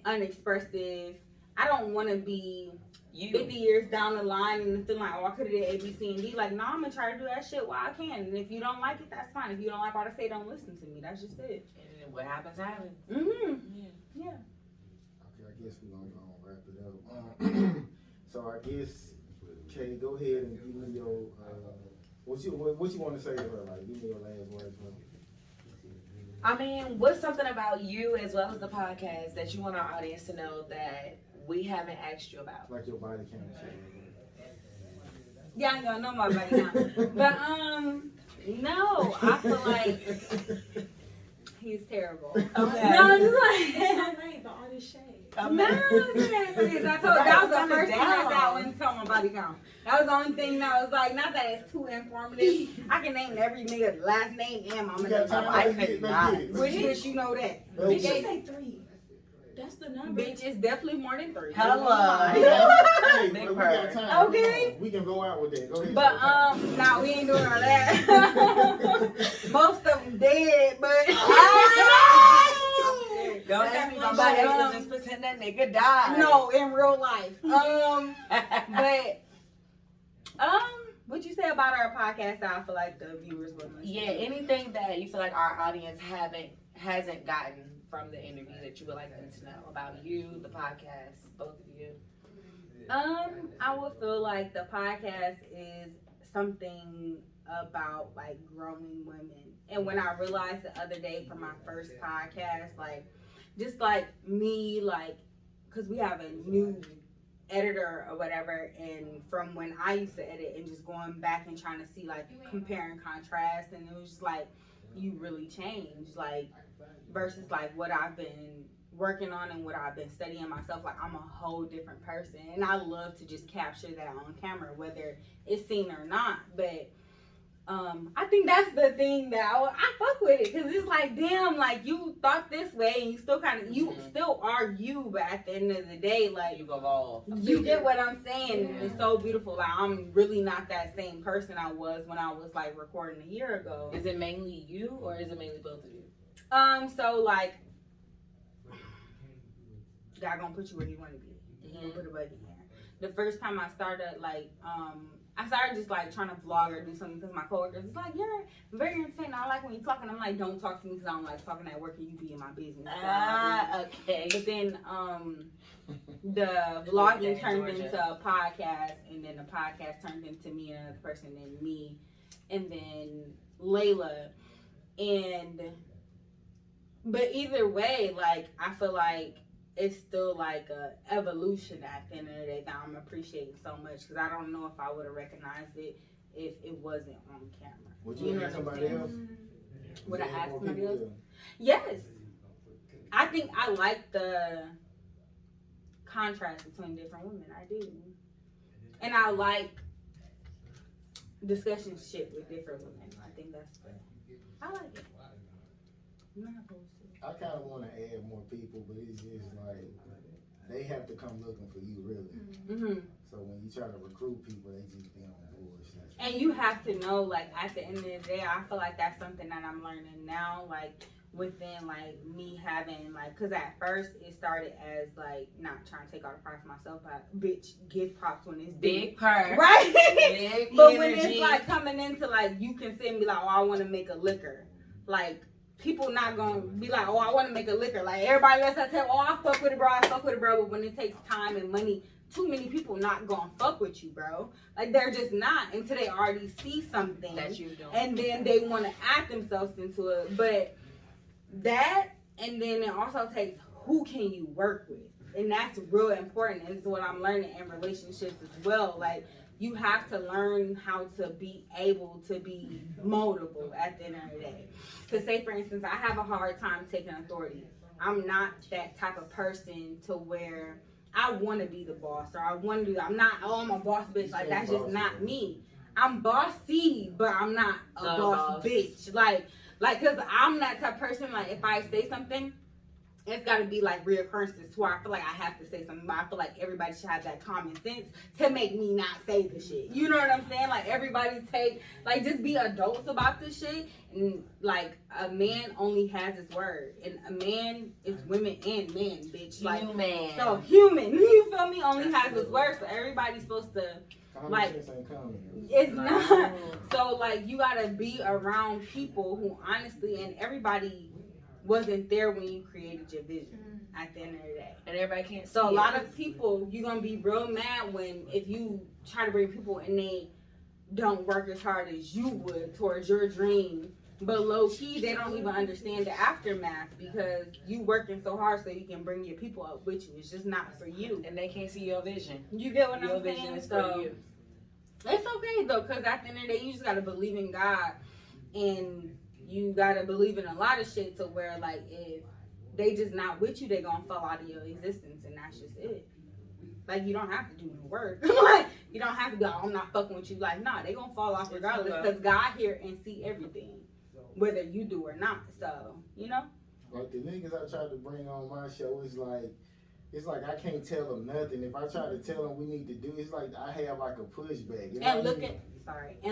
unexpressive. I don't want to be 50 years down the line and feeling like, oh, I could have did A, B, C, and D. Like, no, I'm going to try to do that shit while I can. And if you don't like it, that's fine. If you don't like what I say, don't listen to me. That's just it. And what happens, happens. Mm-hmm. Yeah. Okay, I guess we're gonna wrap it up. So I guess, Kay, go ahead and give me your what you want to say to her? Like, give me your last words. I mean, what's something about you as well as the podcast that you want our audience to know that we haven't asked you about? Like your body count and shit. Yeah, y'all know my body count. But, no, I feel like he's terrible. Okay. No, I'm just like... But all this shade. No, that was the first thing I said when you told my body count. That was the only thing that was like, not that it's too informative. I can name every nigga last name and mama name. I could not. Bitch, you know that. Bitch, just say 3. That's the number. Bitch, it's definitely more than 3. Hello. Hey, Big we got bird. time. Okay. We can go out with that. Go ahead. But, nah, we ain't doing all that. Most of them dead, but... Don't ask me about my ex, just pretend that nigga died. No, in real life. But, what'd you say about our podcast that I feel like the viewers would listen Yeah, to? anything that you feel like our audience hasn't gotten from the interview that you would like them to know about you, the podcast, both of you? I would feel like the podcast is something about like growing women. And when I realized the other day for my first podcast, like just like me, like, cause we have a new editor or whatever, and from when I used to edit and just going back and trying to see like compare and contrast, and it was just like you really changed, like versus like what I've been working on and what I've been studying myself. Like I'm a whole different person, and I love to just capture that on camera, whether it's seen or not. But I think that's the thing that I fuck with it, because it's like, damn, like you thought this way and you still kind of you still are you, but at the end of the day, like You've evolved. you get what I'm saying. And it's so beautiful. Like I'm really not that same person I was when I was like recording a year ago. Is it mainly you or is it mainly both of you? So like God gonna put you where you want to be. He gonna put a bug in here. The first time I started, like, I started just like trying to vlog or do something because my coworkers was like, "You're very entertaining. I like when you talk." And I'm like, "Don't talk to me because I don't like talking at work and you be in my business." Okay. But then the vlogging turned into a podcast, and then the podcast turned into me and another person, and me, and then Layla, but either way, like I feel like it's still like a evolution at the end of the day that I'm appreciating so much, because I don't know if I would have recognized it if it wasn't on camera. Would you ask somebody else? Would I ask somebody else? Yeah. Yes. I think I like the contrast between different women. I do. And I like discussion shit with different women. I think that's good. I like it. I'm not opposed to it. I kind of want to add more people, but it's just like they have to come looking for you, really. Mm-hmm. So when you try to recruit people, they just be on bullshit. And you have to know, like, at the end of the day, I feel like that's something that I'm learning now, like, within, like, me having, like, because at first it started as, like, not trying to take all the props myself, but, bitch, give props when it's Big purr. Right? Big But when energy. it's, like, coming into, like, you can sit and be like, oh, I want to make a liquor. Like, people not going to be like, oh, I want to make a liquor. Like, everybody lets us tell, oh, I fuck with it, bro, I fuck with it, bro. But when it takes time and money, too many people not gonna fuck with you, bro. Like, they're just not until they already see something that you don't. and then they want to act themselves into it. But that, and then it also takes who can you work with, and that's real important. And it's what I'm learning in relationships as well. Like, you have to learn how to be able to be moldable at the end of the day. To say, for instance, I have a hard time taking authority. I'm not that type of person to where I want to be the boss, or I want to do. I'm not. Oh, I'm a boss bitch. Like, that's just not me. I'm bossy, but I'm not a boss bitch. Like, cause I'm that type of person. Like, if I say something, it's got to be like reoccurrences to where I feel like I have to say something. But I feel like everybody should have that common sense to make me not say the shit. You know what I'm saying? Like, everybody just be adults about this shit. And like, a man only has his word, and a man is women and men, bitch. Like, human. So human, you feel me? Only has his word. So everybody's supposed to. Like, it's not. So, like, you gotta be around people who honestly, and everybody wasn't there when you created your vision at the end of the day. And everybody can't see So, a it. lot of people, you're gonna be real mad if you try to bring people and they don't work as hard as you would towards your dream. But low key, they don't even understand the aftermath, because you working so hard so you can bring your people up with you. It's just not for you. And they can't see your vision. You get what Your I'm vision saying? is So for you. it's okay though, because at the end of the day, you just gotta believe in God, and you gotta believe in a lot of shit to where, like, if they just not with you, they gonna fall out of your existence, and that's just it. Like, you don't have to do no work. Like, you don't have to go, I'm not fucking with you. Like, nah, they gonna fall off regardless, because God hear and see everything, whether you do or not. So, you know? Like, the niggas I tried to bring on my show, it's like I can't tell them nothing. If I try to tell them we need to do, it's like I have like a pushback. You know And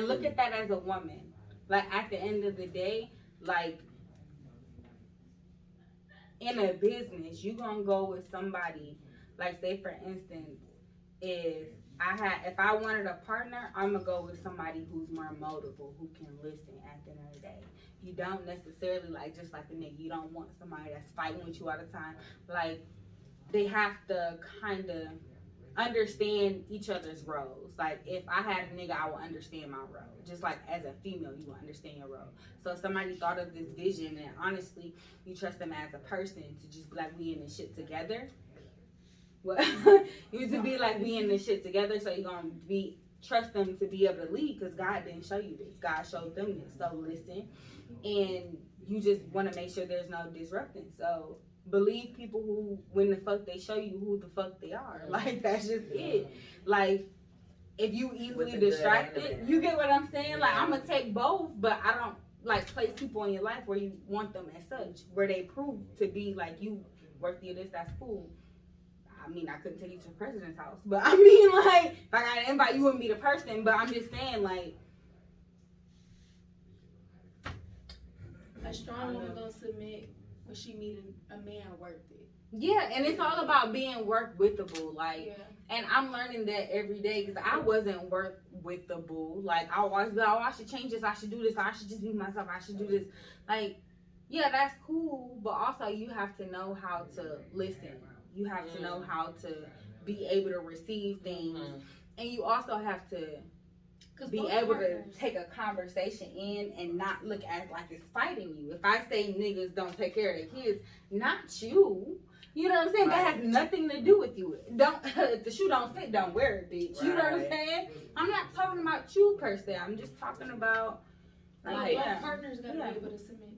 look at that as a woman. Like, at the end of the day, like, in a business, you gonna go with somebody, like, say for instance, if I wanted a partner, I'm gonna go with somebody who's more moldable, who can listen at the end of the day. You don't necessarily, like, just like a nigga, you don't want somebody that's fighting with you all the time. Like, they have to kind of understand each other's roles. Like, if I had a nigga, I would understand my role. Just like as a female, you will understand your role. So if somebody thought of this vision, and honestly, you trust them as a person to just be like, we in this shit together. What? You to be like, we in this shit together, so you're gonna trust them to be able to lead, because God didn't show you this. God showed them this. So listen, and you just want to make sure there's no disrupting. So believe people who, when the fuck they show you who the fuck they are. Like, that's just it. Like, if you easily distracted, you get what I'm saying? Like, I'm gonna take both, but I don't, like, place people in your life where you want them as such, where they prove to be like, you work through this, that's cool. I mean, I couldn't take you to the president's house, but I mean, like, if I got an invite, you wouldn't be the person. But I'm just saying, like, A strong woman gonna submit when she meet a man worth it. yeah, and it's all about being work withable, like. Yeah. And I'm learning that every day, because I wasn't work with the boo. Like, I always be like, oh, I should change this, I should do this, I should just be myself, I should do this. Like, yeah, that's cool, but also you have to know how to listen You have to know how to be able to receive things, and you also have to be able to take a conversation in and not look at like it's fighting you. If I say niggas don't take care of their kids, not you. You know what I'm saying? Right. That has nothing to do with you. Don't if the shoe don't fit, don't wear it, bitch. You know what I'm saying? I'm not talking about you per se. I'm just talking about Like, partners gotta be able to submit.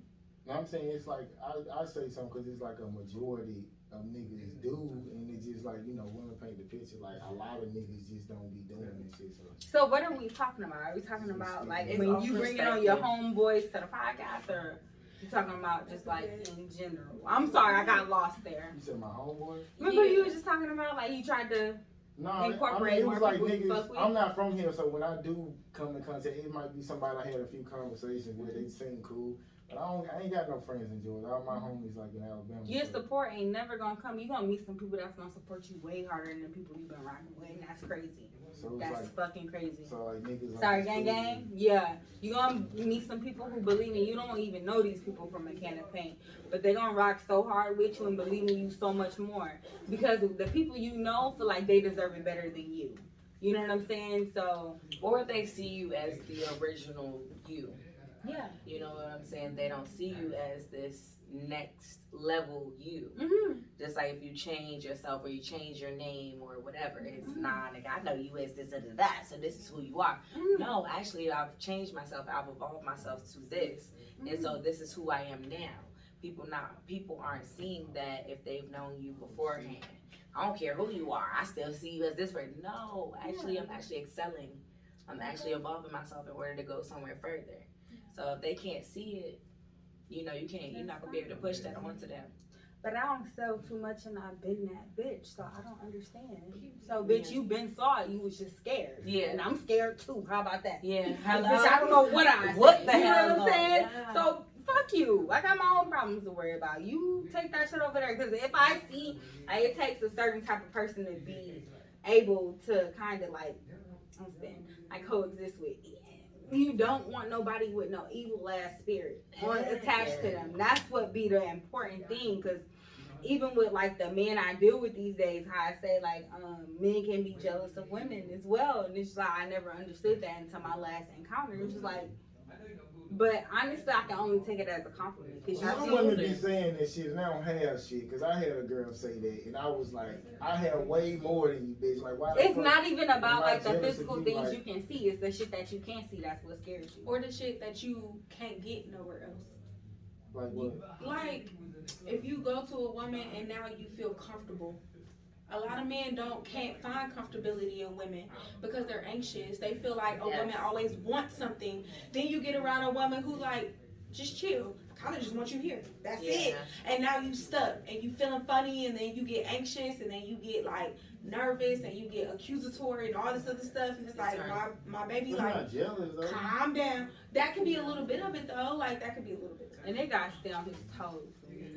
No, I'm saying it's like I say something because it's like a majority of niggas do, and it's just like, you know, women paint the picture like a lot of niggas just don't be doing this shit. So what are we talking about? Are we talking about like when you bring it on your homeboys to the podcast, or you talking about just like in general? I'm sorry, I got lost there. You said my homeboy? Remember you was just talking about like you tried to incorporate it was more like people you niggas. fuck with? I'm not from here, so when I do come in contact, it might be somebody I had a few conversations with. They seem cool. But I ain't got no friends in Georgia. All my homies like in Alabama. Your support ain't never gonna come. You gonna meet some people that's gonna support you way harder than the people you've been rocking with, and that's crazy. So That's like, fucking crazy. so like niggas. Sorry, gang. Yeah, you gonna meet some people who believe in you. Don't even know these people from a can of paint, but they gonna rock so hard with you and believe in you so much more because the people you know feel like they deserve it better than you. You know what I'm saying? So, or they see you as the original you. yeah. You know what I'm saying? They don't see you as this next level you. Mm-hmm. Just like if you change yourself or you change your name or whatever, it's nah, nigga, I know you as this and that, so this is who you are. Mm-hmm. No, actually, I've changed myself. I've evolved myself to this, and so this is who I am now. People aren't seeing that if they've known you beforehand. I don't care who you are. I still see you as this person. No, actually, I'm actually excelling. I'm actually evolving myself in order to go somewhere further. So if they can't see it, you know, you're not gonna be able to push that onto them. But I don't sell too much and I've been that bitch, so I don't understand. So, bitch, you been saw it, you was just scared. Yeah. And I'm scared too. How about that? Yeah. Bitch, I don't know what I What said. the You hell? know what I'm saying? Yeah. So, fuck you. I got my own problems to worry about. You take that shit over there. Because if I see like, it takes a certain type of person to be able to kind of like, coexist with. You don't want nobody with no evil ass spirit or attached to them. That's what be the important thing. Because even with like the men I deal with these days, how I say like men can be jealous of women as well, and it's just like I never understood that until my last encounter. It's just like, but honestly, I can only take it as a compliment because Some women be saying that shit and I don't have shit. Because I had a girl say that, and I was like, I have way more than you, bitch. Like, why? It's not even about like the jealous physical of you, things like- you can see. It's the shit that you can't see that's what scares you. Or the shit that you can't get nowhere else. Like what? Like, if you go to a woman and now you feel comfortable. A lot of men can't find comfortability in women because they're anxious. They feel like a woman always wants something. Then you get around a woman who like, just chill. I kind of just want you here. That's it. And now you stuck and you feeling funny, and then you get anxious, and then you get like nervous, and you get accusatory and all this other stuff. And it's like my baby, I'm like, not jealous though. calm down. That could be a little bit of it though. Like that could be a little bit. And they gotta stay on his toes.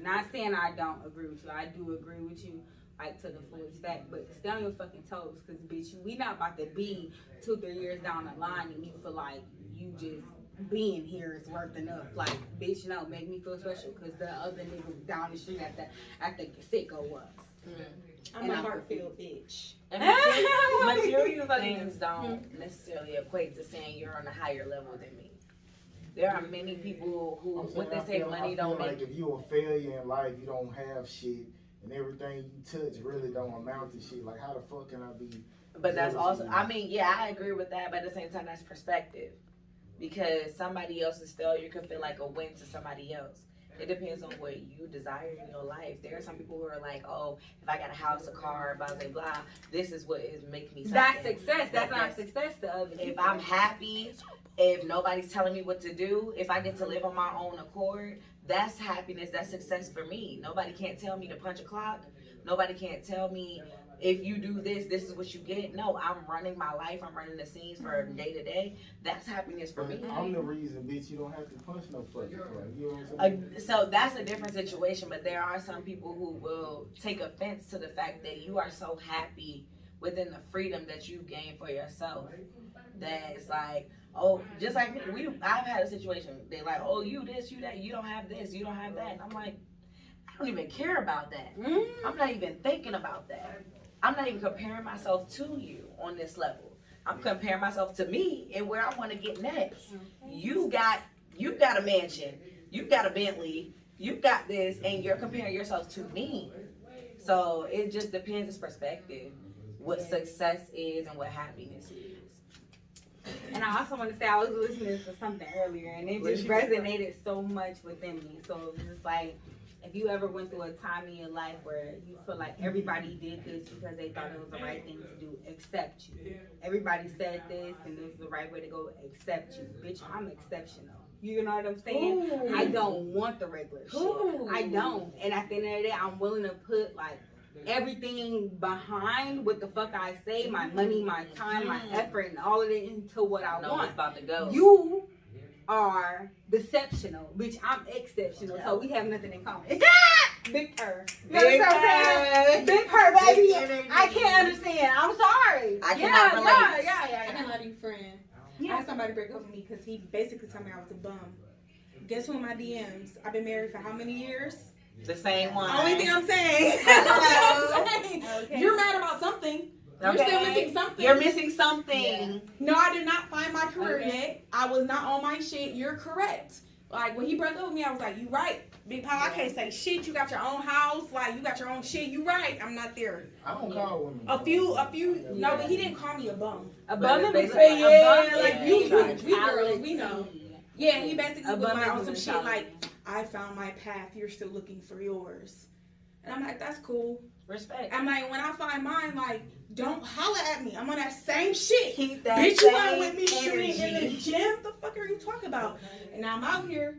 Not saying I don't agree with you. I do agree with you, like to the fullest fact. But stay on your fucking toes, cause bitch, we not about to be 2-3 years down the line and you feel like you just being here is worth enough. Like, bitch, no, make me feel special, cause the other nigga down the street at the sicko was. I'm a heart-filled bitch. And material things don't necessarily equate to saying you're on a higher level than me. There are many people who, when they say money don't make. Like if you're a failure in life, you don't have shit, and everything you touch really don't amount to shit. Like, how the fuck can I be? But that's also, I mean, yeah, I agree with that, but at the same time, that's perspective. Because somebody else's failure could feel like a win to somebody else. It depends on what you desire in your life. There are some people who are like, oh, if I got a house, a car, blah, blah, blah, this is what is making me something. That's success. That's not success to other people. If I'm happy, if nobody's telling me what to do, if I get to live on my own accord, that's happiness, that's success for me. Nobody can't tell me to punch a clock. Nobody can't tell me if you do this, this is what you get. No, I'm running my life. I'm running the scenes for day to day. That's happiness for me. I'm the reason, bitch, you don't have to punch no fucking clock. You know what I'm saying? So that's a different situation, but there are some people who will take offense to the fact that you are so happy within the freedom that you've gained for yourself. That it's like, oh, just like me, I've had a situation. They're like, oh, you this, you that, you don't have this, you don't have that. And I'm like, don't even care about that. Mm-hmm. I'm not even thinking about that. I'm not even comparing myself to you on this level. I'm comparing myself to me and where I want to get next. You got a mansion, you got a Bentley, you got this, and you're comparing yourself to me. So it just depends. It's perspective, what success is and what happiness is. And I also want to say I was listening to something earlier, and it just resonated so much within me. So it's just like, if you ever went through a time in your life where you feel like everybody did this because they thought it was the right thing to do, accept you. Everybody said this and this is the right way to go, accept you. Bitch, I'm exceptional. You know what I'm saying? Ooh. I don't want the regular Ooh. shit. I don't. And at the end of the day, I'm willing to put like everything behind what the fuck I say, my money, my time, my effort, and all of it into what I No, want. it's about to go. You are deceptional, bitch. I'm exceptional, so we have nothing in common. Big purr. You Big understand what I'm saying? Big purr, baby. Big energy. I can't understand. I'm sorry. I cannot relate. I can love you, friend. I Yeah. had somebody break up with me because he basically told me I was a bum. Guess who in my DMs? I've been married for how many years? The same one. Only thing I'm saying. Okay. You're mad about something. You're still missing something. You're missing something. Yeah. No, I did not find my career yet. I was not on my shit. You're correct. Like, when he broke up with me, I was like, you right. Big Pop, I can't say shit. You got your own house. Like, you got your own shit. You right. I'm not there. I don't call women. A few. No, but he didn't call me a bum. A But bum it's is basically- like we girls, we know. Yeah, he basically A was bum like is on a some shit mentality. like, I found my path. You're still looking for yours. And I'm like, that's cool. Respect. I'm like, when I find mine, like, don't holler at me. I'm on that same shit. Keep that Bitch, you same out with me shooting in the energy. gym? The fuck are you talking about? And now I'm out here.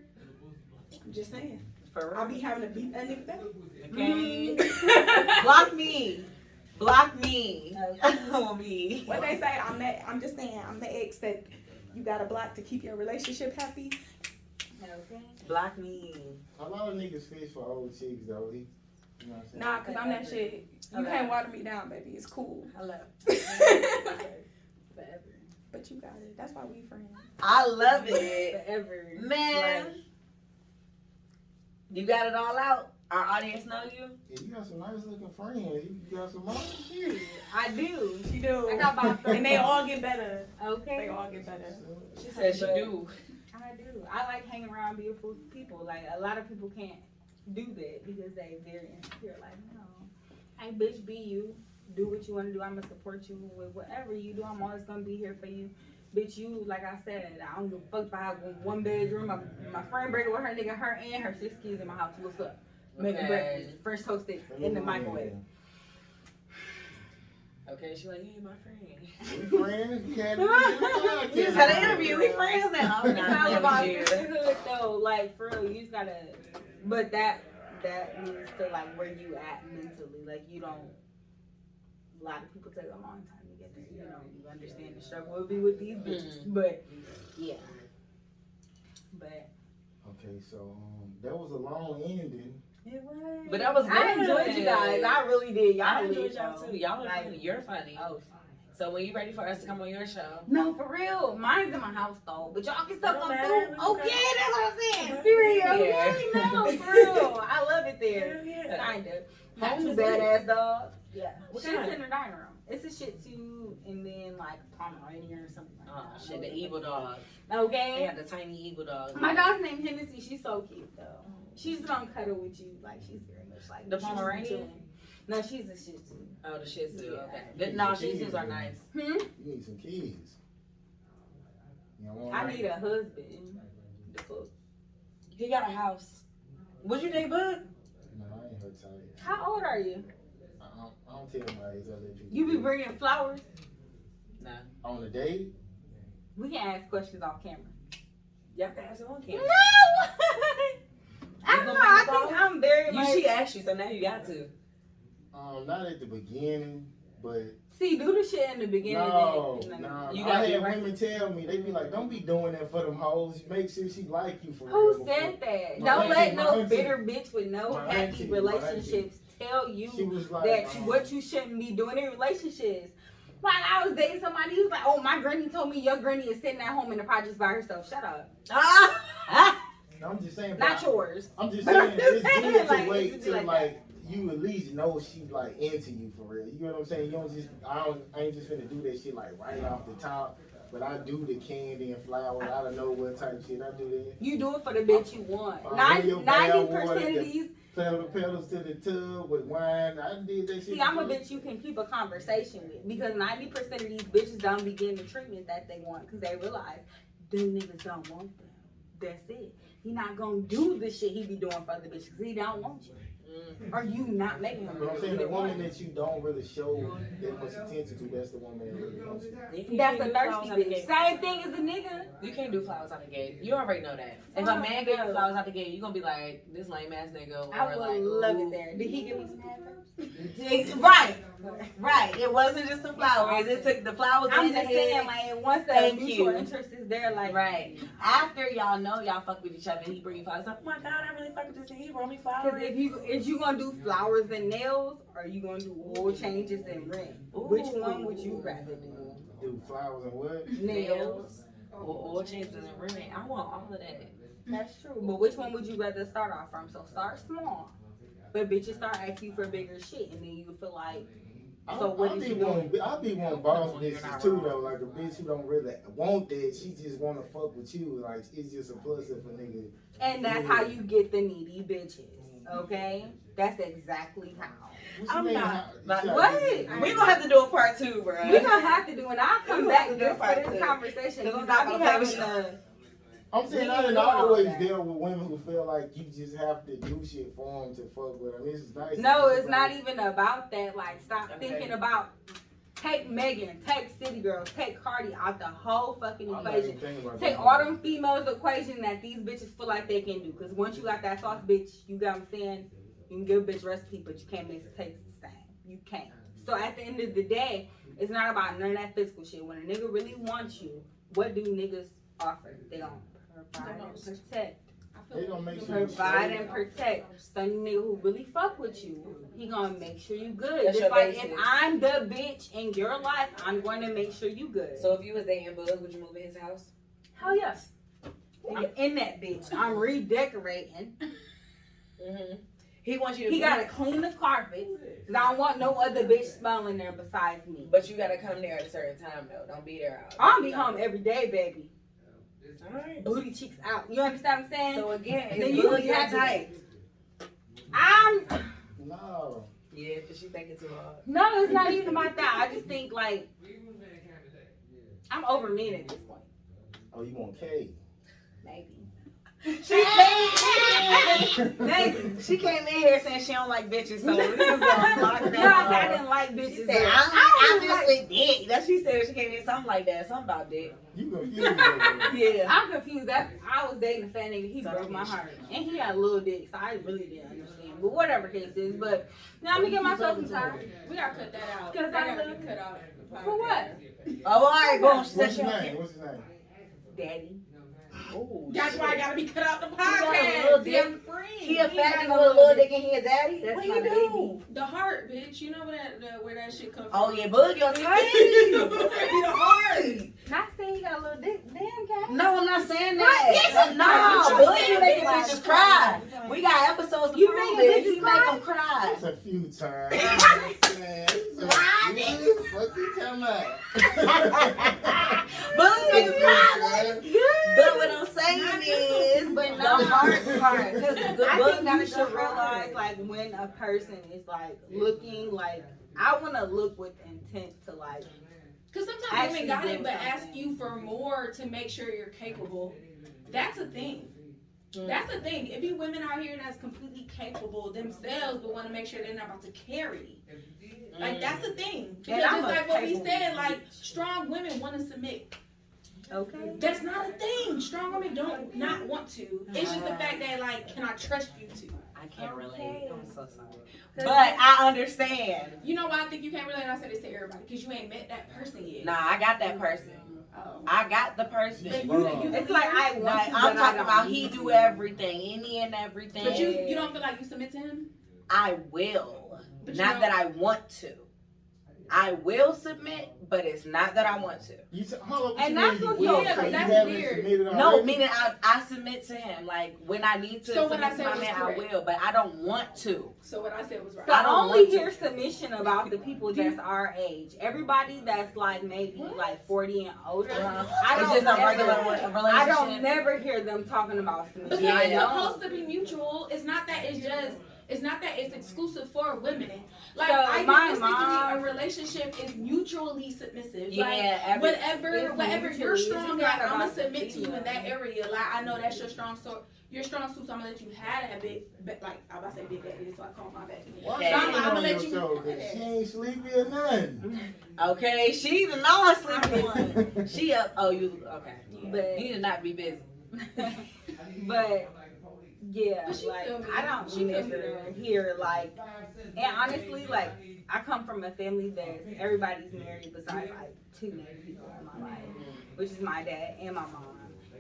I'm just saying. For real. I'll be having to beat that nigga back. Okay. Block me. Block me. On me. What they say, I'm just saying, I'm the ex that you gotta block to keep your relationship happy. Okay. Block me. A lot of niggas fish for old chicks though. You know what I'm saying? Nah, cause I'm that shit. You Okay. can't water me down, baby. It's cool. Hello. Forever. But you got it. That's why we friends. I love it. Forever. Man. Like, You got it all out. Our audience know you. Yeah, you got some nice looking friends. You got some money. period. I do. She do. I got about 30. And they all get better. They Okay. all get better. She said she do. I do. I like hanging around beautiful people. Like, a lot of people can't do that because they very insecure. Like, no. Hey, bitch, be you. Do what you want to do. I'm going to support you with whatever you do. I'm always going to be here for you. Bitch, you, like I said, I don't give a fuck if I have one bedroom. My friend breaking with her nigga, her and her 6 kids in my house. What's up? Making Okay. breakfast. Fresh toasted in the microwave. Okay, she like, you ain't my friend. We friends. We can't We just had an interview. We friends now. I'm It's not all about playing with you. sisterhood though. Like, for real, you just gotta, but that needs to, like, where you at mentally. Like, you don't, a lot of people take a long time to get there. You know, you understand the struggle will be with these bitches. But, yeah. But, Okay, so that was a long ending. it was. But that was I good. enjoyed you guys. I really did. Y'all I really enjoyed y'all though. too. Y'all are Like, funny. You're funny. Oh, So when you ready for us to come on your show? no, for real. Mine's in my house though, but y'all can still Don't come matter. through. Okay. Okay, that's what I'm saying. Period. Yeah. Okay, no, for real. I love it there. Yeah. Kinda. Not Home's too a badass dog. Yeah. What Shit's kind? in the dining room. It's a Shih Tzu and then like Pomeranian or something like Oh that. shit, the evil dog. They Okay. got the tiny evil dog. My dog's named Hennessy. She's so cute though. She's gonna cuddle with you. Like, she's very much like The she's Pomeranian? chilling. No, she's a Shih Tzu. Oh, the Shih Tzu. Yeah. Okay. No, Shih Tzus are nice. Hmm? You need some kids. You know what I need a husband. The fuck? He got a house. Would you date Bug? No, I ain't her type. How old are you? I don't tell my age. I let people. You be do it. bringing flowers? No. On a date? We can ask questions off camera. Y'all can ask him on No! camera. I don't know. I think I'm very much. She asked you, so now you got to. Not at the beginning, but See, do the shit in the beginning. no. You I gotta be had right. women tell me, they be like, don't be doing that for them hoes. Make sure she like you for real. Who before." said that? My Don't auntie, let my no auntie. bitter bitch with no My happy auntie, my relationships tell you She was like, that what you shouldn't be doing in relationships. Like, I was dating somebody who was like, oh, my granny told me your granny is sitting at home in the projects by herself. Shut up. Ah! I'm just saying. Not yours. I'm just But saying I'm just it's saying, good to like, wait it should be till like like you at least know she like into you for real. You know what I'm saying? You don't just I ain't just finna do that shit like right off the top. But I do the candy and flowers. I don't know what type of shit I do that. You do it for the bitch you want. Your bad 90% water, of these. Pedals to the tub with wine. I did that shit. See, I'm a bitch you can keep a conversation with because 90% of these bitches don't be getting the treatment that they want because they realize them niggas don't want them. That's it. He not gonna do the shit he be doing for other bitches because he don't want you. Are you not making him? But I'm saying the woman that you don't really show that much attention to, that's the woman that really wants you. That's a thirsty bitch. Same thing as a nigga. You can't do flowers out the gate. You already know that. If a man gave you flowers out the gate, you gonna be like, this lame ass nigga. I would like, love it there. Did he give me some head first? Right. It wasn't just the flowers. It took the flowers I'm in the just saying, head. like, once the Thank mutual you. interest is there, like, Right. After y'all know y'all fuck with each other, he bring you flowers. Like, oh my god, I really fuck with this nigga. He brought me flowers. because if you gonna do flowers and nails, or you gonna do oil changes and rent, which one would you rather do? Do flowers and what? Nails. Or changes and roommate. I want all of that. That's true. But which one would you rather start off from? So start small, but bitches start asking you for bigger shit, and then you feel like, so what is you doing? I'll be one boss bitches too though, like a bitch who don't really want that. She just wanna fuck with you. Like it's just a plus if a nigga. And that's how you get the needy bitches. Okay, that's exactly how. I'm not. What? We gonna have to do a part 2, bro. We're gonna have to do it. I'll come We back gonna just do for part this two. conversation because Because I I'm be not having gonna a. I'm saying I didn't always deal with women who feel like you just have to do shit for them to fuck with them. This is nice. No, it's not even about that. Like, stop thinking about. Take Megan, take City Girls, take Cardi out the whole fucking equation. Take all them females equation that these bitches feel like they can do. Because once you got that sauce, bitch, you got what I'm saying? You can give a bitch recipe, but you can't make it taste the same. You can't. So at the end of the day, it's not about none of that physical shit. When a nigga really wants you, what do niggas offer? They don't provide and protect. They gonna make sure Provide and protect. Some nigga who really fuck with you, he gonna make sure you good. That's Just your like basis. if I'm the bitch in your life, I'm going to make sure you good. So if you was dating Bug, would you move in his house? Hell yes. I'm in that bitch. I'm redecorating. Mm-hmm. He wants you to He gotta clean the carpet. Cause I don't want no other bitch smelling there besides me. But you gotta come there at a certain time though. Don't be there out. I'll be home every day, baby. Alright. Booty cheeks out. You understand what I'm saying? So again, Then is you Bug be your happy. type? I'm No. Yeah, cause she thinking too hard. no, it's not even about that. I just think like I'm over men at this point. Oh, you want K? Maybe. She came in here saying she don't like bitches, so we was gonna lock No, that I up. didn't like She bitches. said, but I'm don't just with dick. That's she said. She came in Something like that. Something about dick. You confused. me. Yeah. I'm confused. That I was dating a fat nigga. He broke my heart, and he had a little dick, so I really didn't understand. But whatever case is, but now I'm gonna get myself some time. We gotta cut that out. Because That I gotta live- be cut out. For what? Oh, all right, boom. She said What's she his don't name? What's his name? Daddy. Ooh, That's why I gotta be cut out the got a little podcast. dick. I'm free. He a fat nigga with a little dick and he a daddy. That's What do my you do? The heart, bitch. You know where that shit comes from. Oh yeah, Bug your type. He the heart. Not saying he got a little dick. Damn, cat. No, I'm not saying Yes, that. I'm No, not. Bug, you making bitches cry. We got episodes to You prove making it. bitches He cry? make them cry. That's a few times. What you talking about? Bug make them cry. But what I'm saying is, But the no, heart part. Because I Bug think got you to should show realize, like, when a person is like looking, like, I want to look with intent to like. Because sometimes Actually women got do it, but ask something. you for more to make sure you're capable. That's a thing. That's the thing. It be women out here that's completely capable themselves, but want to make sure they're not about to carry. Like that's the thing. Because I'm just a like what we capable said, bitch. like strong women want to submit. Okay. That's not a thing. Strong women don't not want to. It's just the fact that like, can I trust you to? I can't relate. I'm so sorry. But But I understand. You know why I think you can't relate? I said this to everybody because you ain't met that person yet. Nah, I got that person. Oh. I got the person. Then you It's like I want Like, you, I'm but I talking don't about need he you. do everything, any and everything. But you don't feel like you submit to him? I will. But Not you that don't- I want to. I will submit, but it's not that I want to. You said, hold on, And what you that's mean what's you so will? Yeah, So but you that's haven't weird. submitted No, already? meaning I submit to him. Like when I need to So what submit I to said my was man, correct. I will, but I don't want to. So what I said was right. So I I don't only want to. hear submission about the people that's our age. Everybody that's like maybe like 40 and older. I It's don't just a regular never, relationship. I don't never hear them talking about submission. Because Yeah, it's I supposed to be mutual. It's not that it's exclusive for women. Like So, my idealistically, mom- a relationship is mutually submissive. Yeah, Like whatever it's you're mutually, strong it's at, not I'm gonna about submit to you in female. that area. Like I know that's your strong suit. Your strong suit, so I'm gonna let you have that big, like I'm about to say big daddy, so I call my baby. Why Yeah. she I'm ain't gonna on let your you show? have 'Cause that. she ain't sleepy or nothing. Okay, she the know I sleep one. She up. Oh, you okay? But You need to not be busy. But yeah, But she like feel me. I don't She feel me never though. hear like, and honestly, like I come from a family that everybody's married besides like two married people in my life, which is my dad and my mom.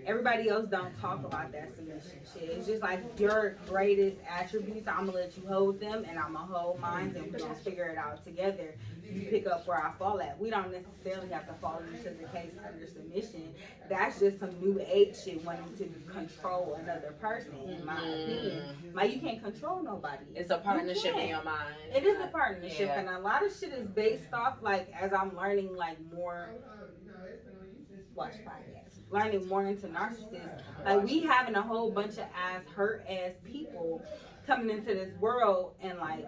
Everybody else don't talk about that submission shit. It's just like your greatest attributes. I'm gonna let you hold them, and I'm gonna hold mine, and we're gonna figure it out together. You pick up where I fall at. We don't necessarily have to fall into the case under submission. That's just some new age shit wanting to control another person, in my opinion. Like you can't control nobody. It's a partnership can't. in your mind. It is a partnership, Yeah. and a lot of shit is based off like as I'm learning like more. Watch podcasts, learning more into narcissists. Like we having a whole bunch of hurt ass people coming into this world and like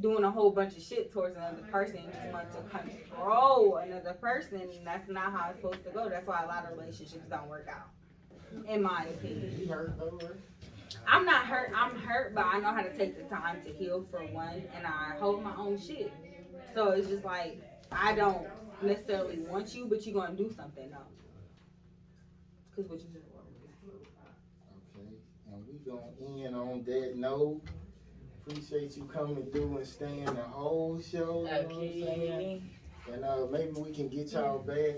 doing a whole bunch of shit towards another person and just want to control another person. And that's not how it's supposed to go. That's why a lot of relationships don't work out, in my opinion. You hurt though, right? I'm not hurt. I'm hurt, but I know how to take the time to heal for one, and I hold my own shit. So it's just like I don't necessarily want you, but you're gonna do something though. Cause what you said. Okay, and we gonna end on that note. Appreciate you coming through and staying the whole show. You know what I'm saying? Okay. And maybe we can get y'all back